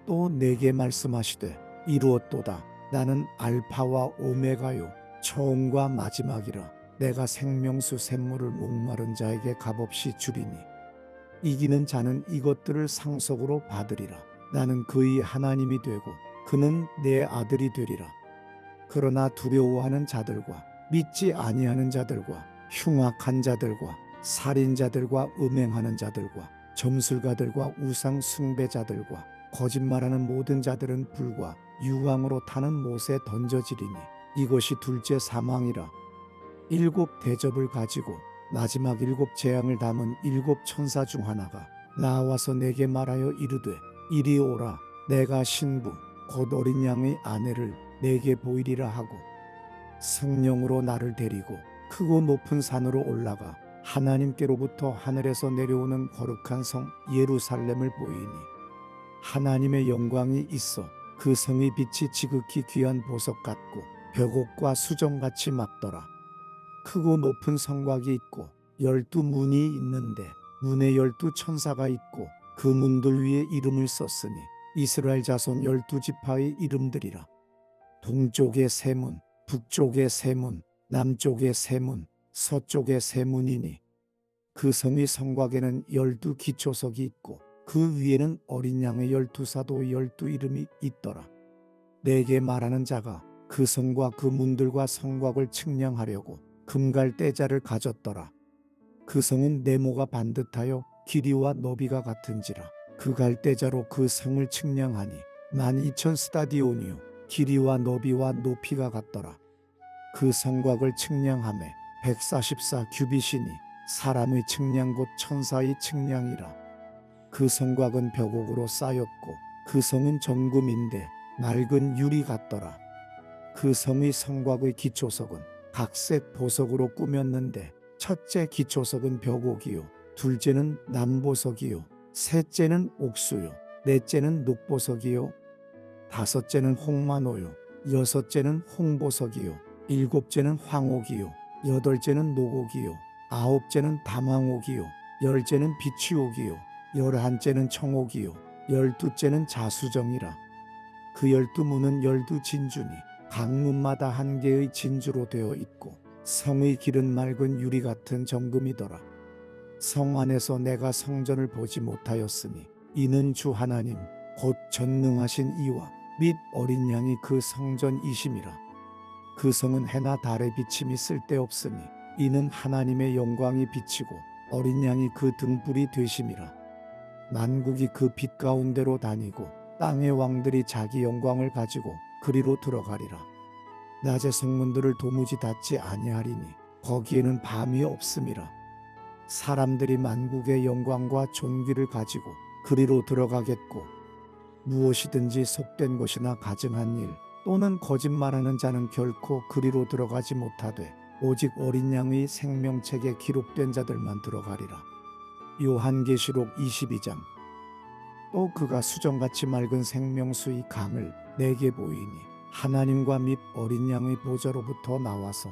또 내게 말씀하시되 이루었도다. 나는 알파와 오메가요 처음과 마지막이라. 내가 생명수 샘물을 목마른 자에게 값없이 주리니 이기는 자는 이것들을 상속으로 받으리라. 나는 그의 하나님이 되고 그는 내 아들이 되리라. 그러나 두려워하는 자들과 믿지 아니하는 자들과 흉악한 자들과 살인자들과 음행하는 자들과 점술가들과 우상 숭배자들과 거짓말하는 모든 자들은 불과 유황으로 타는 못에 던져지리니 이것이 둘째 사망이라. 일곱 대접을 가지고 마지막 일곱 재앙을 담은 일곱 천사 중 하나가 나와서 내게 말하여 이르되 이리 오라. 내가 신부 곧 어린 양의 아내를 내게 보이리라 하고 성령으로 나를 데리고 크고 높은 산으로 올라가 하나님께로부터 하늘에서 내려오는 거룩한 성 예루살렘을 보이니 하나님의 영광이 있어 그 성의 빛이 지극히 귀한 보석 같고 벽옥과 수정같이 막더라. 크고 높은 성곽이 있고 12문이 있는데 문에 12천사가 있고 그 문들 위에 이름을 썼으니 이스라엘 자손 12지파의 이름들이라. 동쪽의 세 문, 북쪽의 세 문, 남쪽의 세 문, 서쪽의 세 문이니 그 성의 성곽에는 12기초석이 있고 그 위에는 어린 양의 12사도 12이름이 있더라. 내게 말하는 자가 그 성과 그 문들과 성곽을 측량하려고 금갈대자를 가졌더라. 그 성은 네모가 반듯하여 길이와 너비가 같은지라. 그 갈대자로 그 성을 측량하니 12,000스타디온이요 길이와 너비와 높이가 같더라. 그 성곽을 측량하매 144규빗이니 사람의 측량 곧 천사의 측량이라. 그 성곽은 벽옥으로 쌓였고 그 성은 정금인데 맑은 유리 같더라. 그 성의 성곽의 기초석은 각색 보석으로 꾸몄는데 첫째 기초석은 벽옥이요 둘째는 남보석이요 셋째는 옥수요 넷째는 녹보석이요 다섯째는 홍마노요 여섯째는 홍보석이요 일곱째는 황옥이요 여덟째는 녹옥이요 아홉째는 담황옥이요 열째는 비취옥이요 열한째는 청옥이요 열두째는 자수정이라. 그 12문은 12진주니 각 문마다 한 개의 진주로 되어 있고 성의 길은 맑은 유리 같은 정금이더라. 성 안에서 내가 성전을 보지 못하였으니 이는 주 하나님 곧 전능하신 이와 및 어린 양이 그 성전이심이라. 그 성은 해나 달의 비침이 쓸데없으니 이는 하나님의 영광이 비치고 어린 양이 그 등불이 되심이라. 만국이 그 빛 가운데로 다니고 땅의 왕들이 자기 영광을 가지고 그리로 들어가리라. 낮의 성문들을 도무지 닫지 아니하리니 거기에는 밤이 없음이라. 사람들이 만국의 영광과 존귀를 가지고 그리로 들어가겠고 무엇이든지 속된 것이나 가증한 일 또는 거짓말하는 자는 결코 그리로 들어가지 못하되 오직 어린 양의 생명책에 기록된 자들만 들어가리라. 요한계시록 22장. 또 그가 수정같이 맑은 생명수의 강을 내게 보이니 하나님과 및 어린 양의 보좌로부터 나와서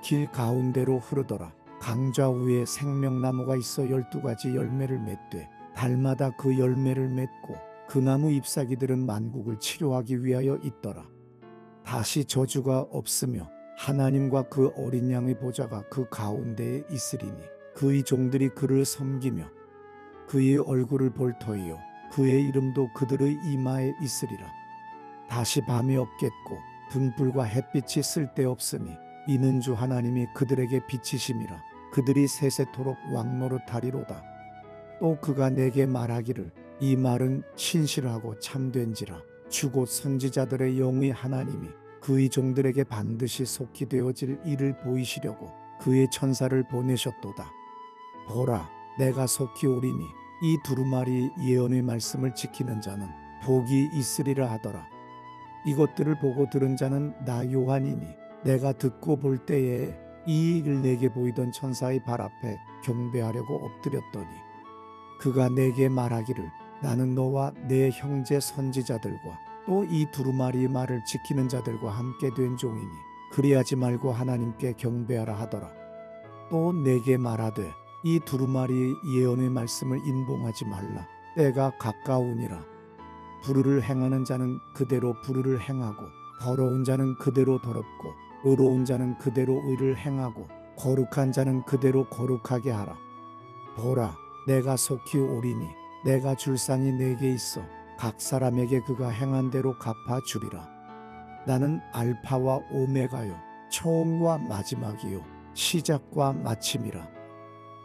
길 가운데로 흐르더라. 강 좌우에 생명나무가 있어 12가지 열매를 맺되 달마다 그 열매를 맺고 그 나무 잎사귀들은 만국을 치료하기 위하여 있더라. 다시 저주가 없으며 하나님과 그 어린 양의 보좌가 그 가운데에 있으리니 그의 종들이 그를 섬기며 그의 얼굴을 볼 터이요 그의 이름도 그들의 이마에 있으리라. 다시 밤이 없겠고 등불과 햇빛이 쓸데없으니 이는 주 하나님이 그들에게 빛이심이라. 그들이 세세토록 왕노릇하리로다. 또 그가 내게 말하기를 이 말은 신실하고 참된지라. 주곧 선지자들의 영의 하나님이 그의 종들에게 반드시 속히 되어질 일을 보이시려고 그의 천사를 보내셨도다. 보라, 내가 속히 오리니 이 두루마리 예언의 말씀을 지키는 자는 복이 있으리라 하더라. 이것들을 보고 들은 자는 나 요한이니 내가 듣고 볼 때에 이 일을 내게 보이던 천사의 발 앞에 경배하려고 엎드렸더니 그가 내게 말하기를 나는 너와 내 형제 선지자들과 또 이 두루마리의 말을 지키는 자들과 함께 된 종이니 그리하지 말고 하나님께 경배하라 하더라. 또 내게 말하되 이 두루마리의 예언의 말씀을 인봉하지 말라. 때가 가까우니라. 불의를 행하는 자는 그대로 불의를 행하고 더러운 자는 그대로 더럽고 의로운 자는 그대로 의를 행하고 거룩한 자는 그대로 거룩하게 하라. 보라, 내가 속히 오리니 내가 줄 상이 내게 있어 각 사람에게 그가 행한 대로 갚아 주리라. 나는 알파와 오메가요 처음과 마지막이요 시작과 마침이라.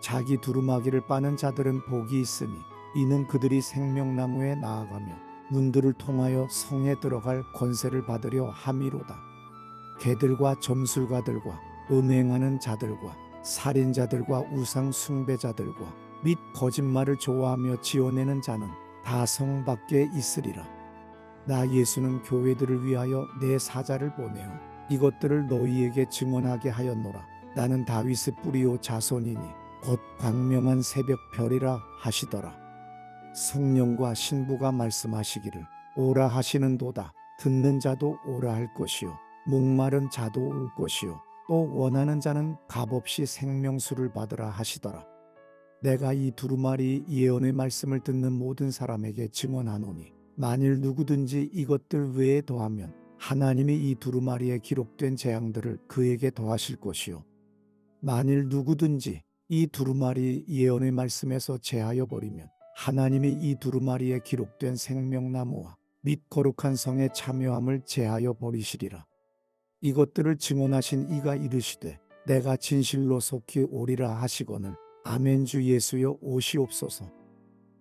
자기 두루마기를 빠는 자들은 복이 있으니 이는 그들이 생명나무에 나아가며 문들을 통하여 성에 들어갈 권세를 받으려 함이로다. 개들과 점술가들과 음행하는 자들과 살인자들과 우상 숭배자들과 및 거짓말을 좋아하며 지어내는 자는 다 성 밖에 있으리라. 나 예수는 교회들을 위하여 내 사자를 보내어 이것들을 너희에게 증언하게 하였노라. 나는 다윗의 뿌리요 자손이니 곧 광명한 새벽별이라 하시더라. 성령과 신부가 말씀하시기를 오라 하시는도다. 듣는 자도 오라 할 것이요 목마른 자도 올 것이요 또 원하는 자는 값없이 생명수를 받으라 하시더라. 내가 이 두루마리 예언의 말씀을 듣는 모든 사람에게 증언하노니 만일 누구든지 이것들 외에 더하면 하나님이 이 두루마리에 기록된 재앙들을 그에게 더하실 것이요 만일 누구든지 이 두루마리 예언의 말씀에서 제하여 버리면 하나님이 이 두루마리에 기록된 생명나무와 및 거룩한 성의 참여함을 제하여 버리시리라. 이것들을 증언하신 이가 이르시되 내가 진실로 속히 오리라 하시거늘 아멘. 주 예수여 오시옵소서.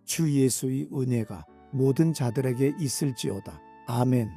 주 예수의 은혜가 모든 자들에게 있을지어다. 아멘.